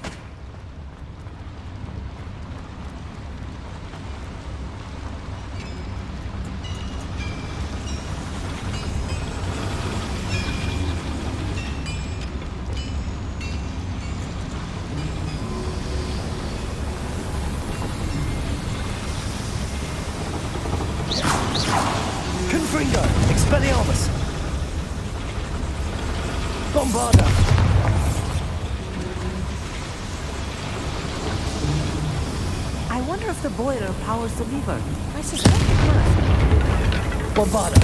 Confringo. Expelliarmus. Bombarda! I wonder if the boiler powers the lever. I suspect it must. Bombarda!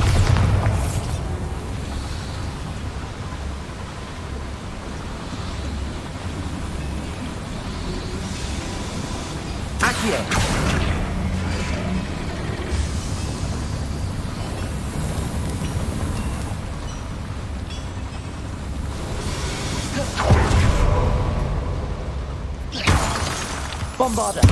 Accio! Bombarda!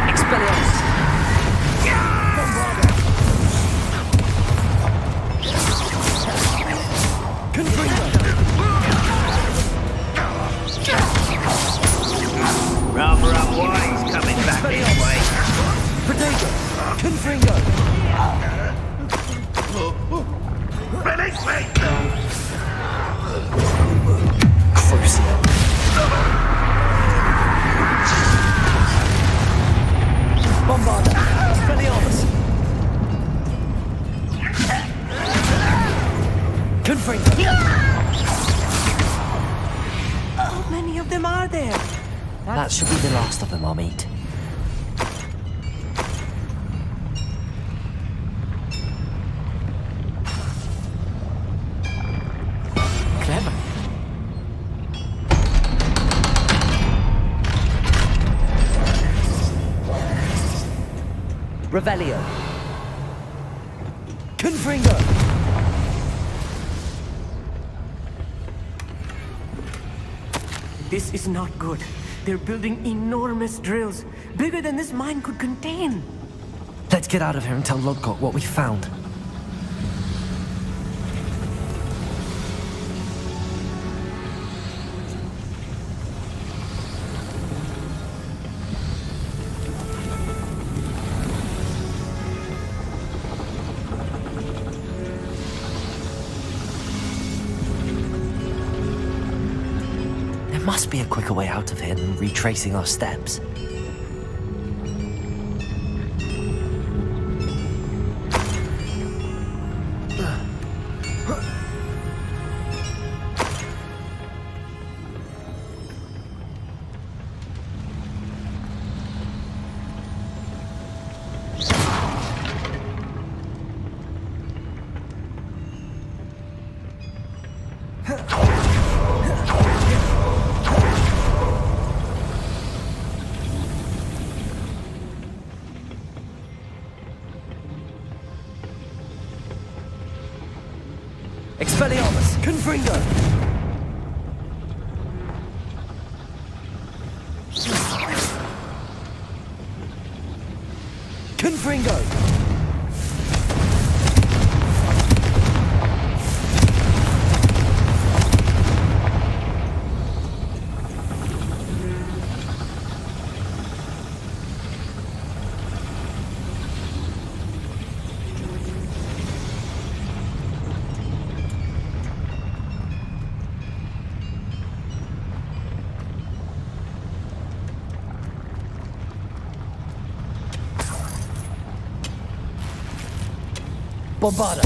Expelliarmus. Confringo! Release me! Crucio. Bombarda! Expelliarmus! Confringo! How many of them are there? That should be the last of them I'll meet. Clever. Revelio. Confringo! This is not good. They're building enormous drills, bigger than this mine could contain. Let's get out of here and tell Lodgok what we found. There must be a quicker way out of here than retracing our steps. Expelliarmus! Confringo! Confringo! Bombarda!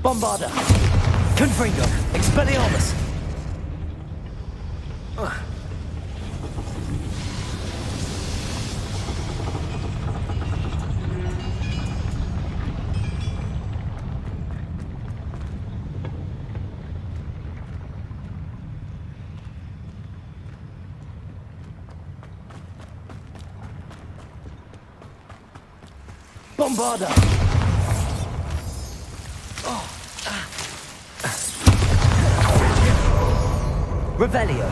Bombarda! Confringo! Expelliarmus! Bombarda! Revelio.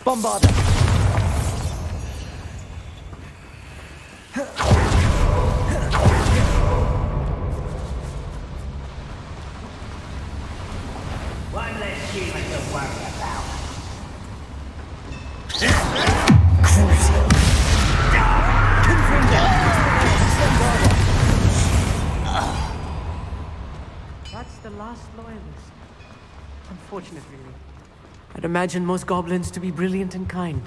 Bombarda. One less human to worry about. Crucio. Confringo. Bombarda. That's the last loyalist. Unfortunately. I'd imagine most goblins to be brilliant and kind.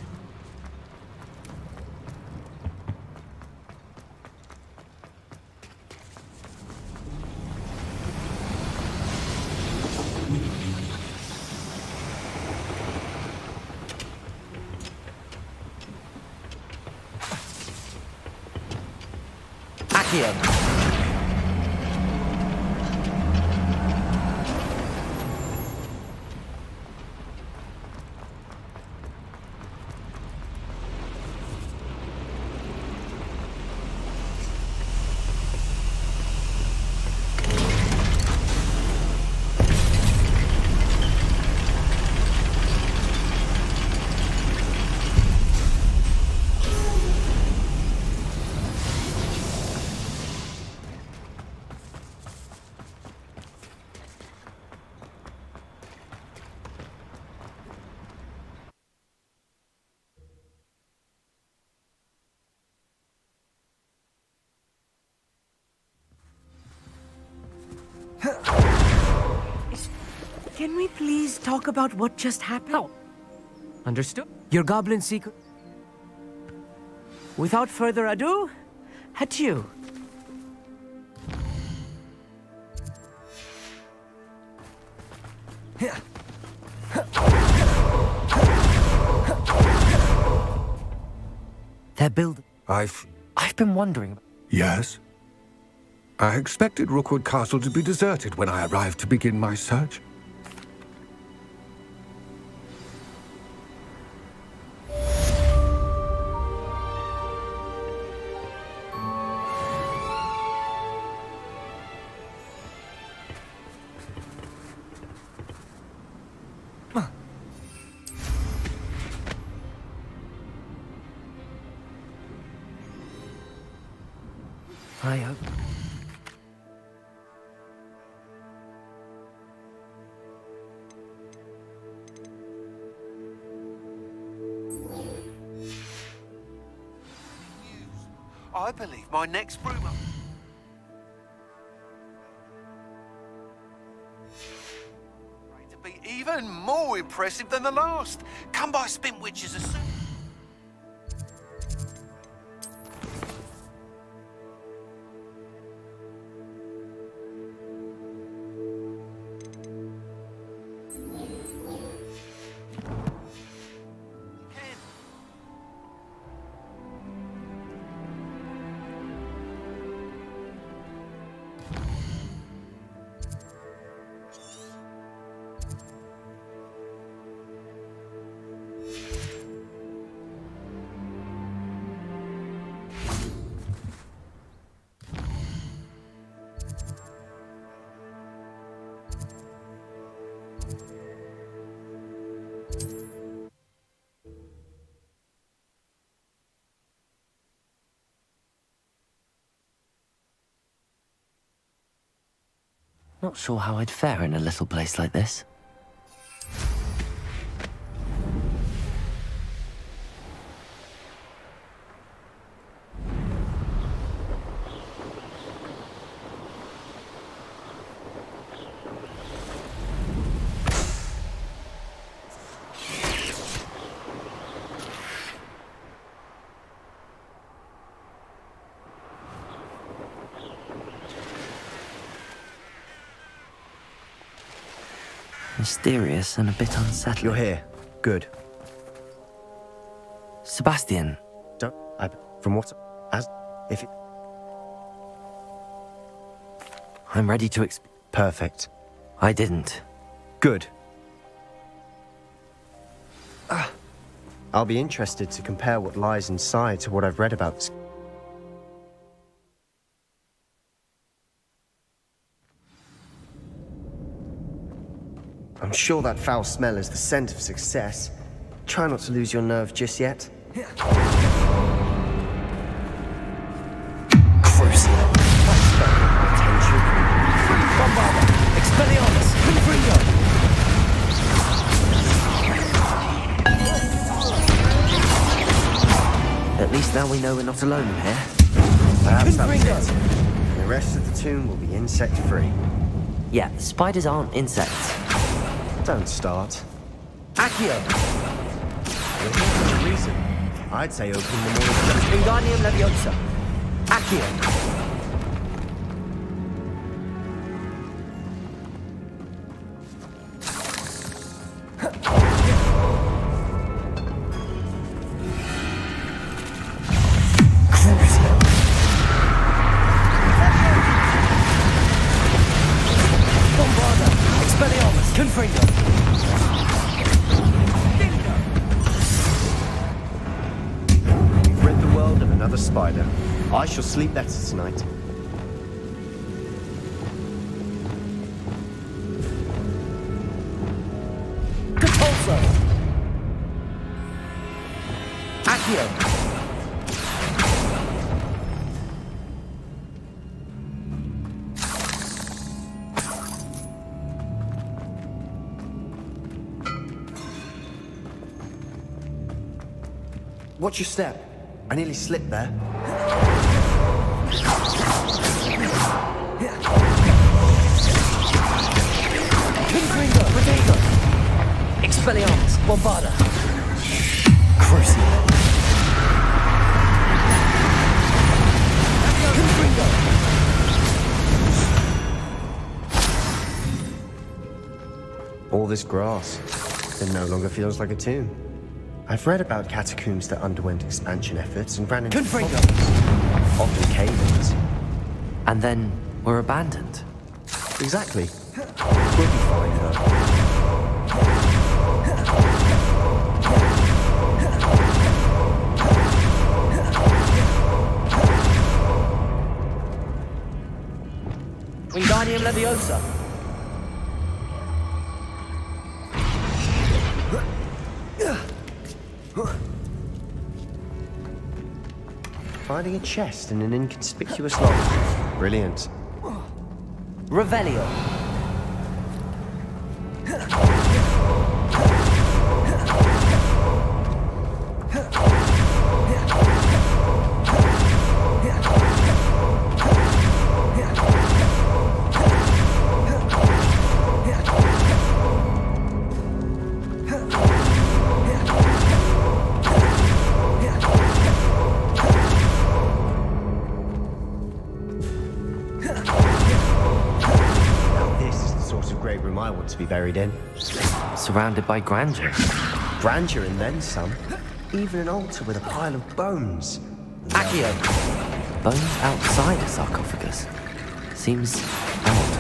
Accio. Can we please talk about what just happened? Oh. Understood. Your goblin secret. Without further ado, adieu. They're building. I've been wondering. Yes? I expected Rookwood Castle to be deserted when I arrived to begin my search. I hope. I believe my next broom up. To be even more impressive than the last. Come by Spin Witches as soon. Not sure how I'd fare in a little place like this. Mysterious and a bit unsettling. You're here. Good. Sebastian. From what? As if it... I'm ready to Perfect. I didn't. Good. I'll be interested to compare what lies inside to what I've read about this. I'm sure that foul smell is the scent of success. Try not to lose your nerve just yet. Crucial. Attention. Bombarda! Expelliarmus! Confringo! At least now we know we're not alone in here. Perhaps that's it. The rest of the tomb will be insect-free. Yeah, spiders aren't insects. Don't start. Accio! There's no much reason. I'd say open the more... Wingardium Leviosa! Accio! We've rid the world of another spider. I shall sleep better tonight. Capulso! Accio! Watch your step. I nearly slipped there. Confringo! Expelliarmus, Bombarda. Crucible. All this grass, it no longer feels like a tomb. I've read about catacombs that underwent expansion efforts and ran into problems, often cave-ins. And then were abandoned. Exactly. We'll be fine, though. Wingardium Leviosa. Finding a chest in an inconspicuous lock. Brilliant. Revelio. I want to be buried in. Surrounded by grandeur. Grandeur and then some. Even an altar with a pile of bones. Accio! Bones outside a sarcophagus. Seems odd.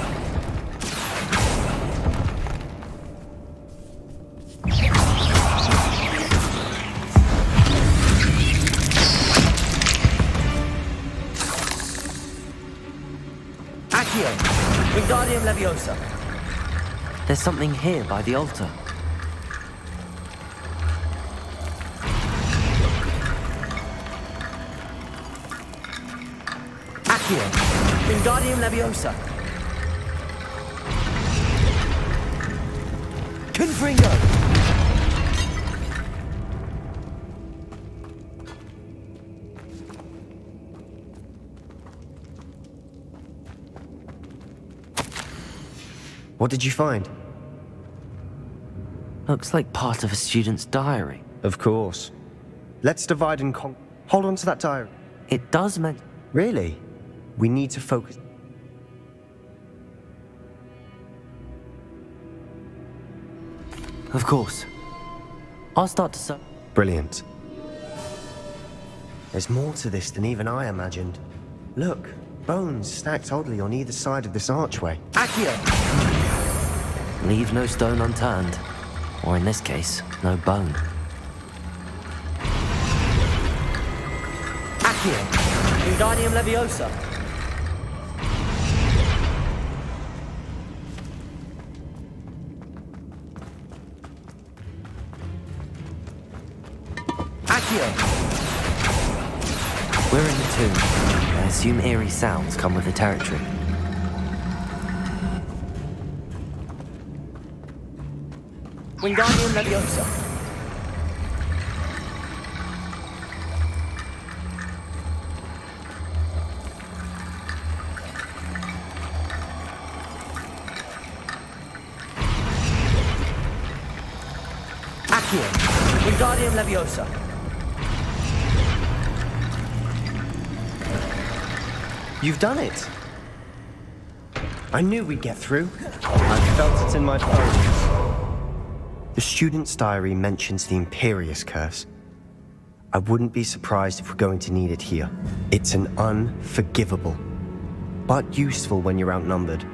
Accio! Wingardium Leviosa! There's something here by the altar. Accio! Wingardium Leviosa! Confringo! What did you find? Looks like part of a student's diary. Of course. Let's divide and conquer. Hold on to that diary. It does mention... Really? We need to focus. Of course. I'll start to sew. Brilliant. There's more to this than even I imagined. Look, bones stacked oddly on either side of this archway. Accio! Leave no stone unturned. Or in this case, no bone. Accio! Wingardium Leviosa! Accio! We're in the tomb. I assume eerie sounds come with the territory. Wingardium Leviosa. Accio. Wingardium Leviosa. You've done it. I knew we'd get through. I felt it in my bones. The student's diary mentions the Imperious Curse. I wouldn't be surprised if we're going to need it here. It's an unforgivable, but useful when you're outnumbered.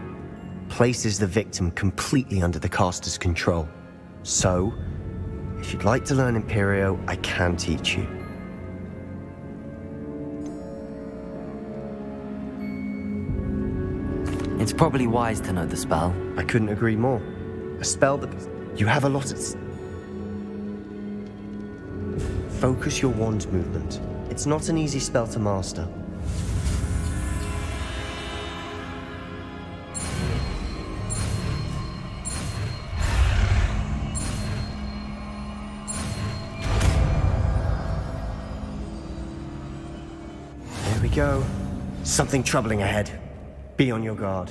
Places the victim completely under the caster's control. So, if you'd like to learn Imperio, I can teach you. It's probably wise to know the spell. I couldn't agree more. A spell that... You have a lot at... Focus your wand movement. It's not an easy spell to master. There we go. Something troubling ahead. Be on your guard.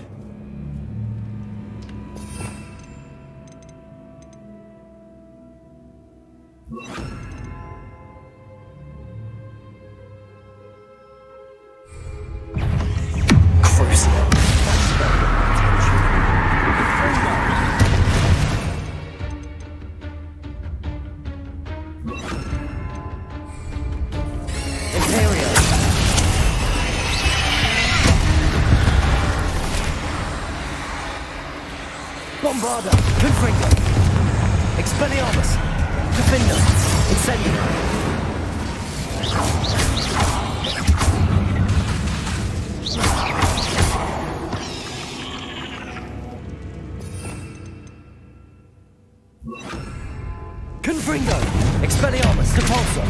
Bombarda! Confringo! Expelliarmus! Defender! Incendio! Confringo! Expelliarmus! Repulsor!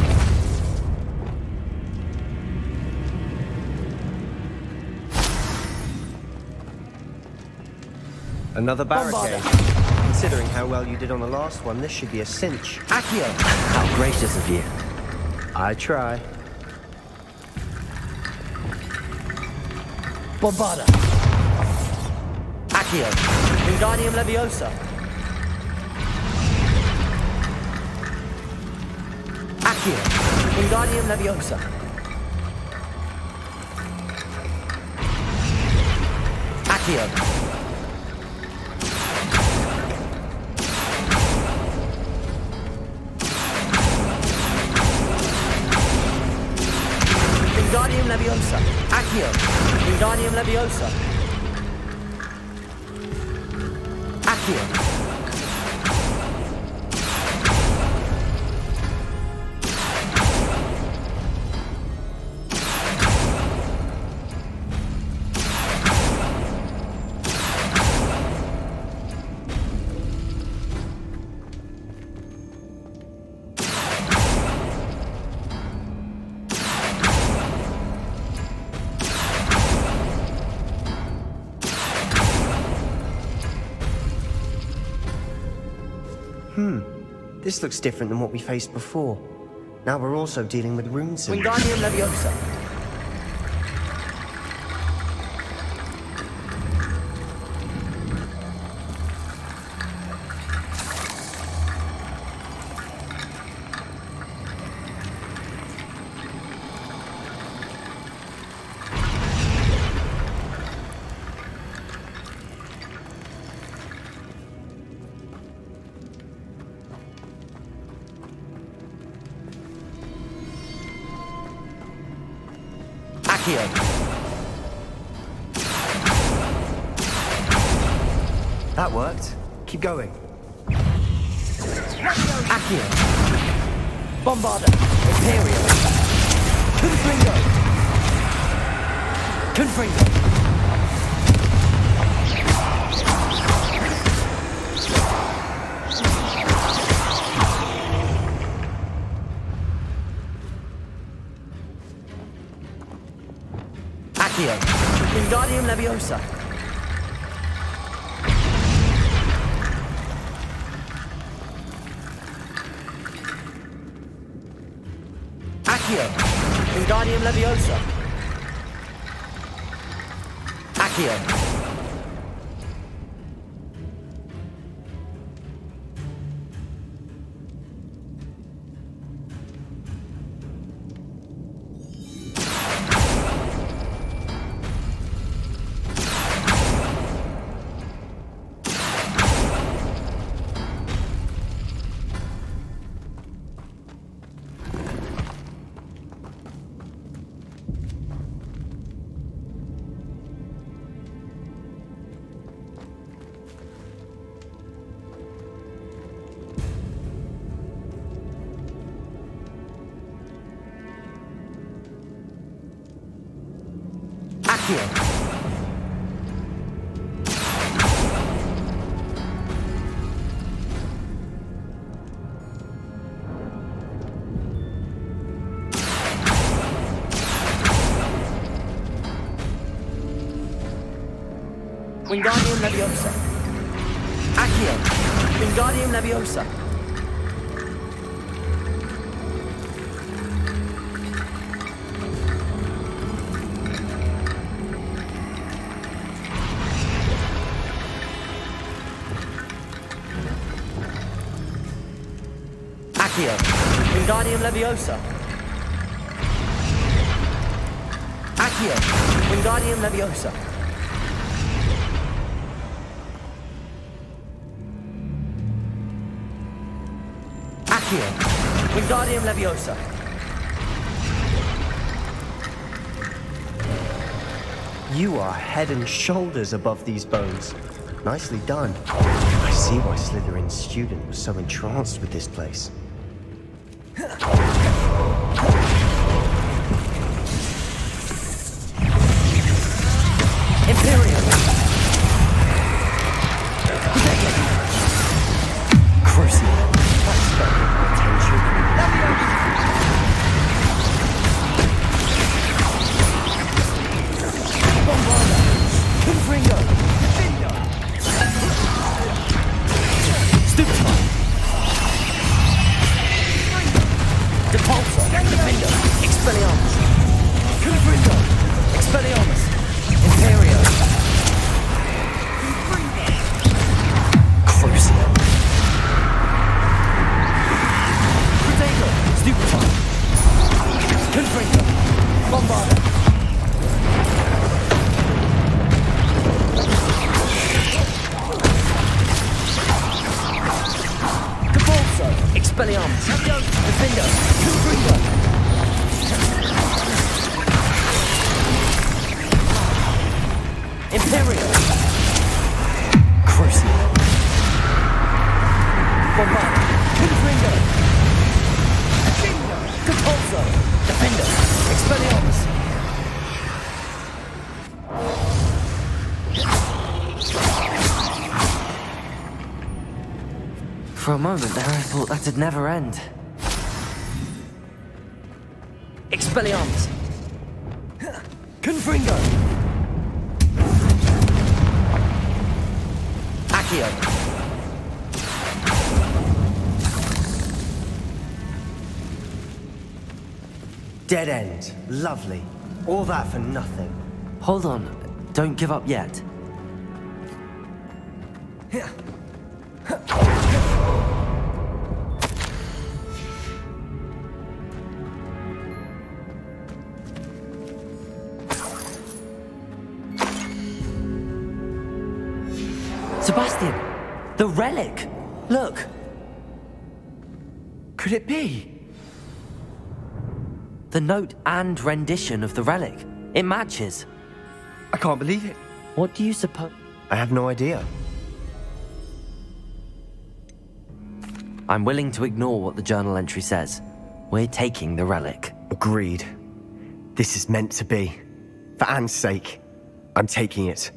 Another barricade. Bombarda. Considering how well you did on the last one, this should be a cinch. Accio! How gracious of you. I try. Bombarda! Accio! Wingardium Leviosa! Accio! Wingardium Leviosa! Accio! Wingardium Leviosa! Accio! Wingardium Leviosa! Accio! This looks different than what we faced before. Now we're also dealing with rune symbols. Wingardium Leviosa! Accio! That worked. Keep going. Accio! Bombarda! Imperial! Confringo! Confringo! Accio! Wingardium Leviosa! Accio! Wingardium Leviosa! Accio! Accio! Wingardium Leviosa! Accio! Wingardium Leviosa! Accio! Wingardium Leviosa! Accio! Wingardium Leviosa! Accio! Wingardium Leviosa! You are head and shoulders above these bones. Nicely done. I see why Slytherin's student was so entranced with this place. Imperium! Crucible. Attention. Bombarda! Confringo! Stupefy! Depulso! Defender! Expelliarmus! Confringo! Expelliarmus! Imperio! Crucio! Protego! Stupefy! Confringo! Bombarda! Depulso! Expelliarmus! Defender! Confringo! Imperio! Crucio! Bombarda! Confringo! Depulso! Defender! Expelliarmus! For a moment there, I thought that'd never end. Expelliarmus! Confringo! Accio! Dead end. Lovely. All that for nothing. Hold on. Don't give up yet. Sebastian! The relic! Look! Could it be? The note and rendition of the relic. It matches. I can't believe it. What do you suppose? I have no idea. I'm willing to ignore what the journal entry says. We're taking the relic. Agreed. This is meant to be. For Anne's sake, I'm taking it.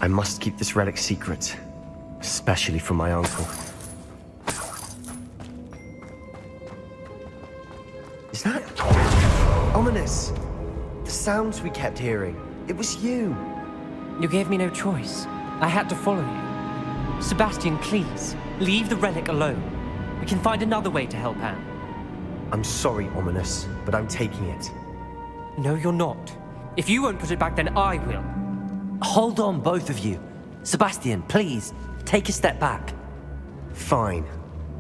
I must keep this relic secret, especially from my uncle. Is that ominous? The sounds we kept hearing. It was you. You gave me no choice. I had to follow you. Sebastian, please, leave the relic alone. We can find another way to help Anne. I'm sorry, Ominous, but I'm taking it. No, you're not. If you won't put it back, then I will. Hold on, both of you. Sebastian, please, take a step back. Fine,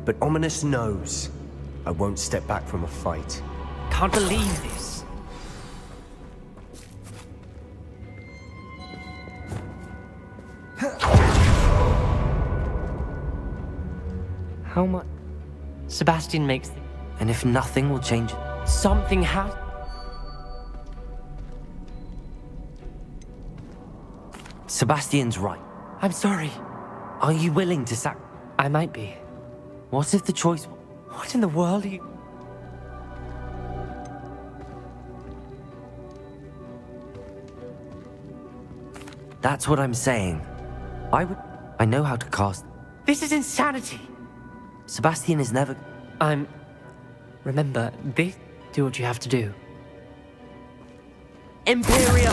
but Ominous knows I won't step back from a fight. Can't believe this. How much? Sebastian makes... And if nothing will change it? Something has... Sebastian's right. I'm sorry. Are you willing to I might be. What if the choice... What in the world are you... That's what I'm saying. I know how to cast... This is insanity. Sebastian is never... Remember, this... Do what you have to do. Imperio!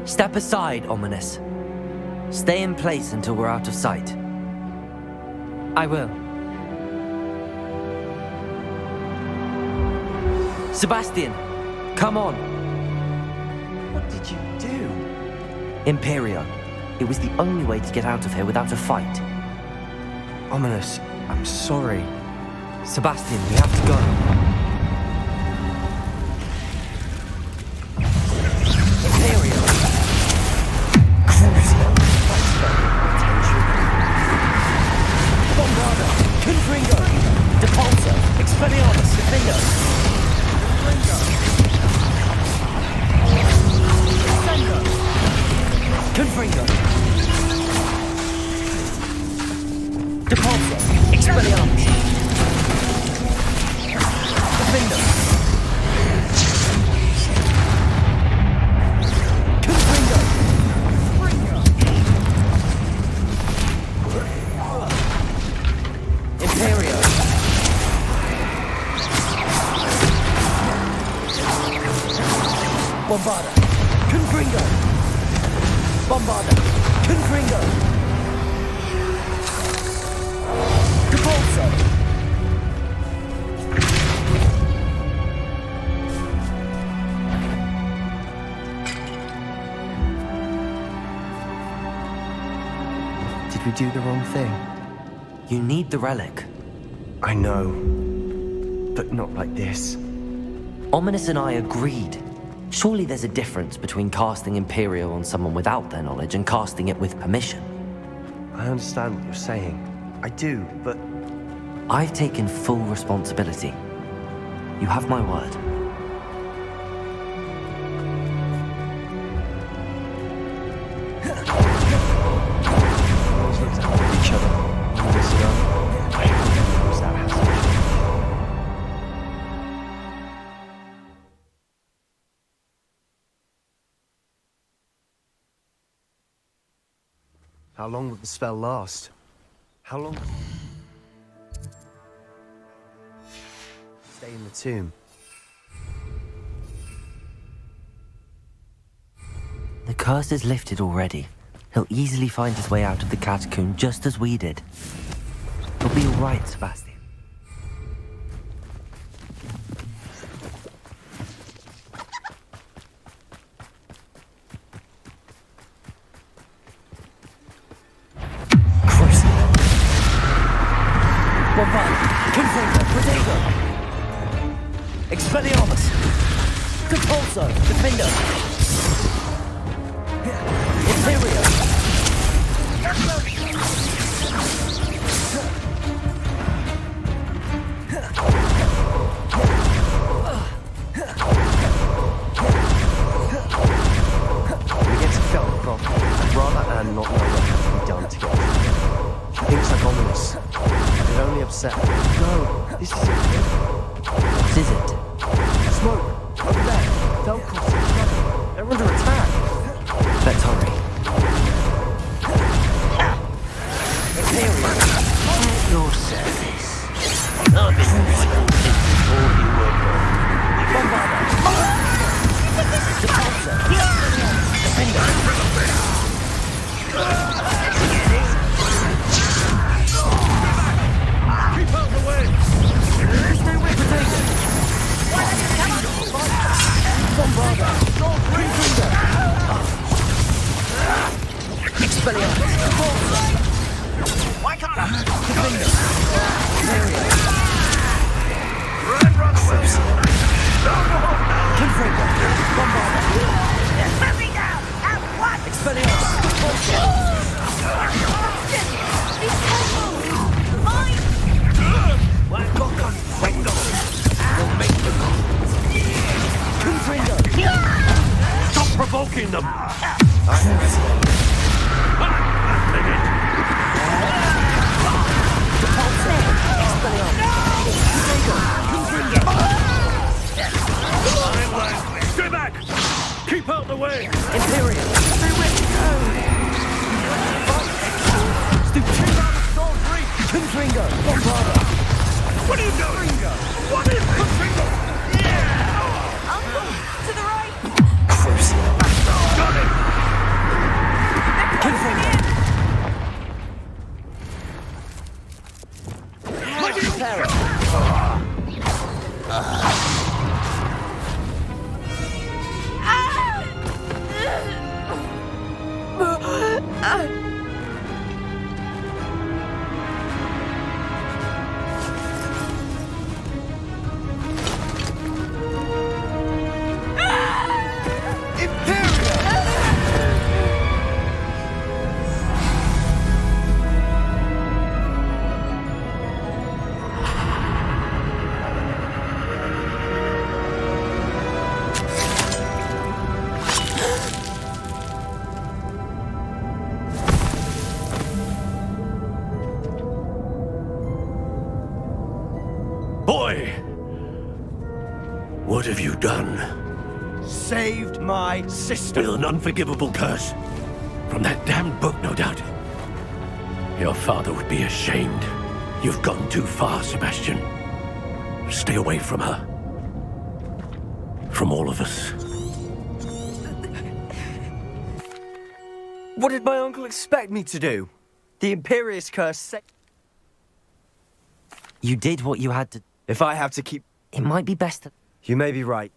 Step aside, Ominous. Stay in place until we're out of sight. I will. Sebastian, come on. What did you do? Imperio. It was the only way to get out of here without a fight. Ominous, I'm sorry. Sebastian, we have to go. Imperio. Crucio. Bombarda. Confringo. Depulso. Expelliarmus. Defender. Confringo! Capulso! Did we do the wrong thing? You need the relic. I know. But not like this. Ominous and I agreed. Surely there's a difference between casting Imperial on someone without their knowledge and casting it with permission. I understand what you're saying. I do, but... I've taken full responsibility. You have my word. Each other. Listen up. I have to lose that hassle. How long will the spell last? How long? Stay in the tomb. The curse is lifted already. He'll easily find his way out of the catacomb just as we did. He'll be all right, Sebastian. Expelliarmus! Capulso! Defender! Imperio! We get to Hogwarts. I'd rather Anne not know what has to be done to get her. She thinks like Ominous. It only upset her. No, this isn't it. What is it? Smoke! Over there! Don't cross each other! They're under attack! Let's hurry. At your service. I've been waiting since all you were born. Bombarda! Capulso! Defender! Keep out the way! Stay away from David! Bombarda! Confringo! Expelliarmus! Why can't I? Defender! Run, run away! Confringo! Bombarda! Let me down! At what? Expelliarmus! Why go Confringo? We'll make them. Confringo! Stop provoking them! Stay back! Keep out the way! Imperial! Stay with me! Confringo! Bombarda! What are you doing? What is Confringo? Uncle, to the right. Got it! Confringo! Boy! What have you done? Saved my sister! With an unforgivable curse. From that damned book, no doubt. Your father would be ashamed. You've gone too far, Sebastian. Stay away from her. From all of us. What did my uncle expect me to do? The Imperious curse said... You did what you had to... If I have to keep... It might be best to... You may be right.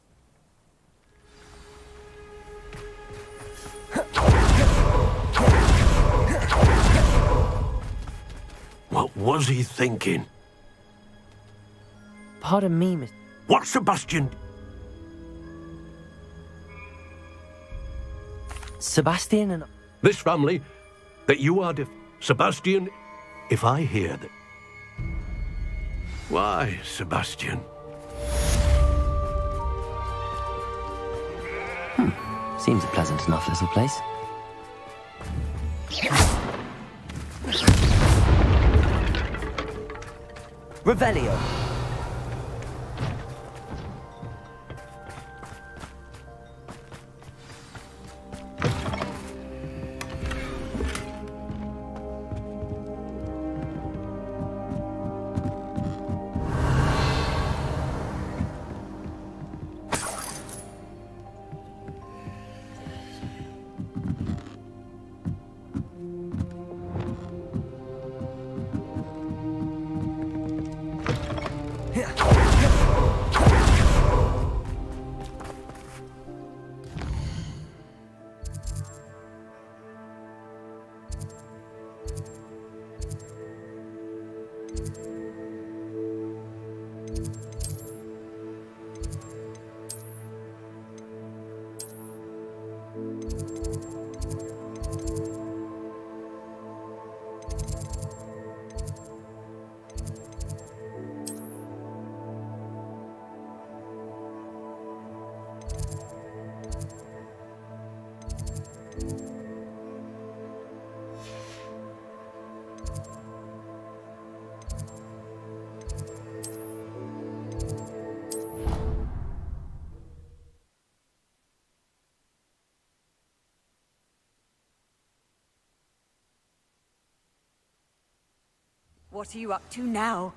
What was he thinking? Pardon me, Miss... What, Sebastian? Sebastian and... This family, that you are Sebastian, if I hear that... Why, Sebastian? Seems a pleasant enough little place. Revelio. What are you up to now?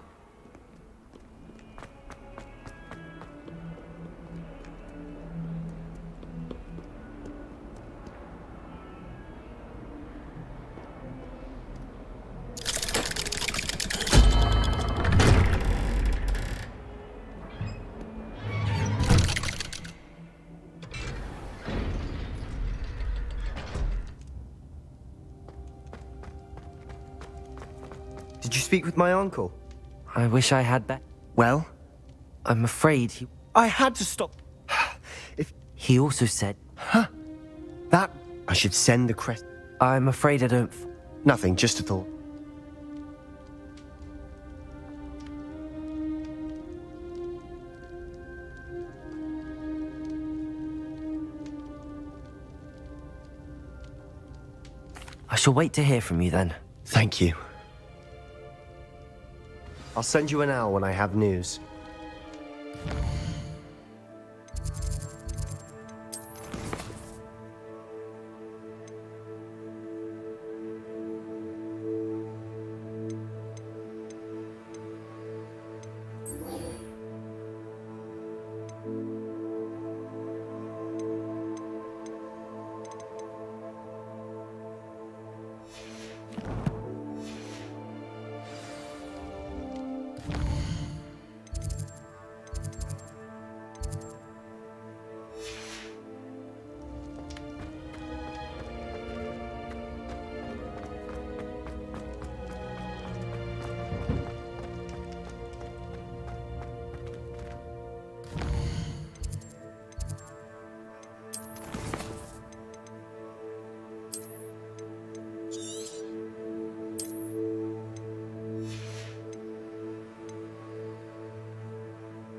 Did you speak with my uncle? I wish I had bet. Well? I'm afraid he... I had to stop... If... He also said... Huh? That... I should send the crest... I'm afraid I don't... Nothing, just a thought. I shall wait to hear from you then. Thank you. I'll send you an owl when I have news.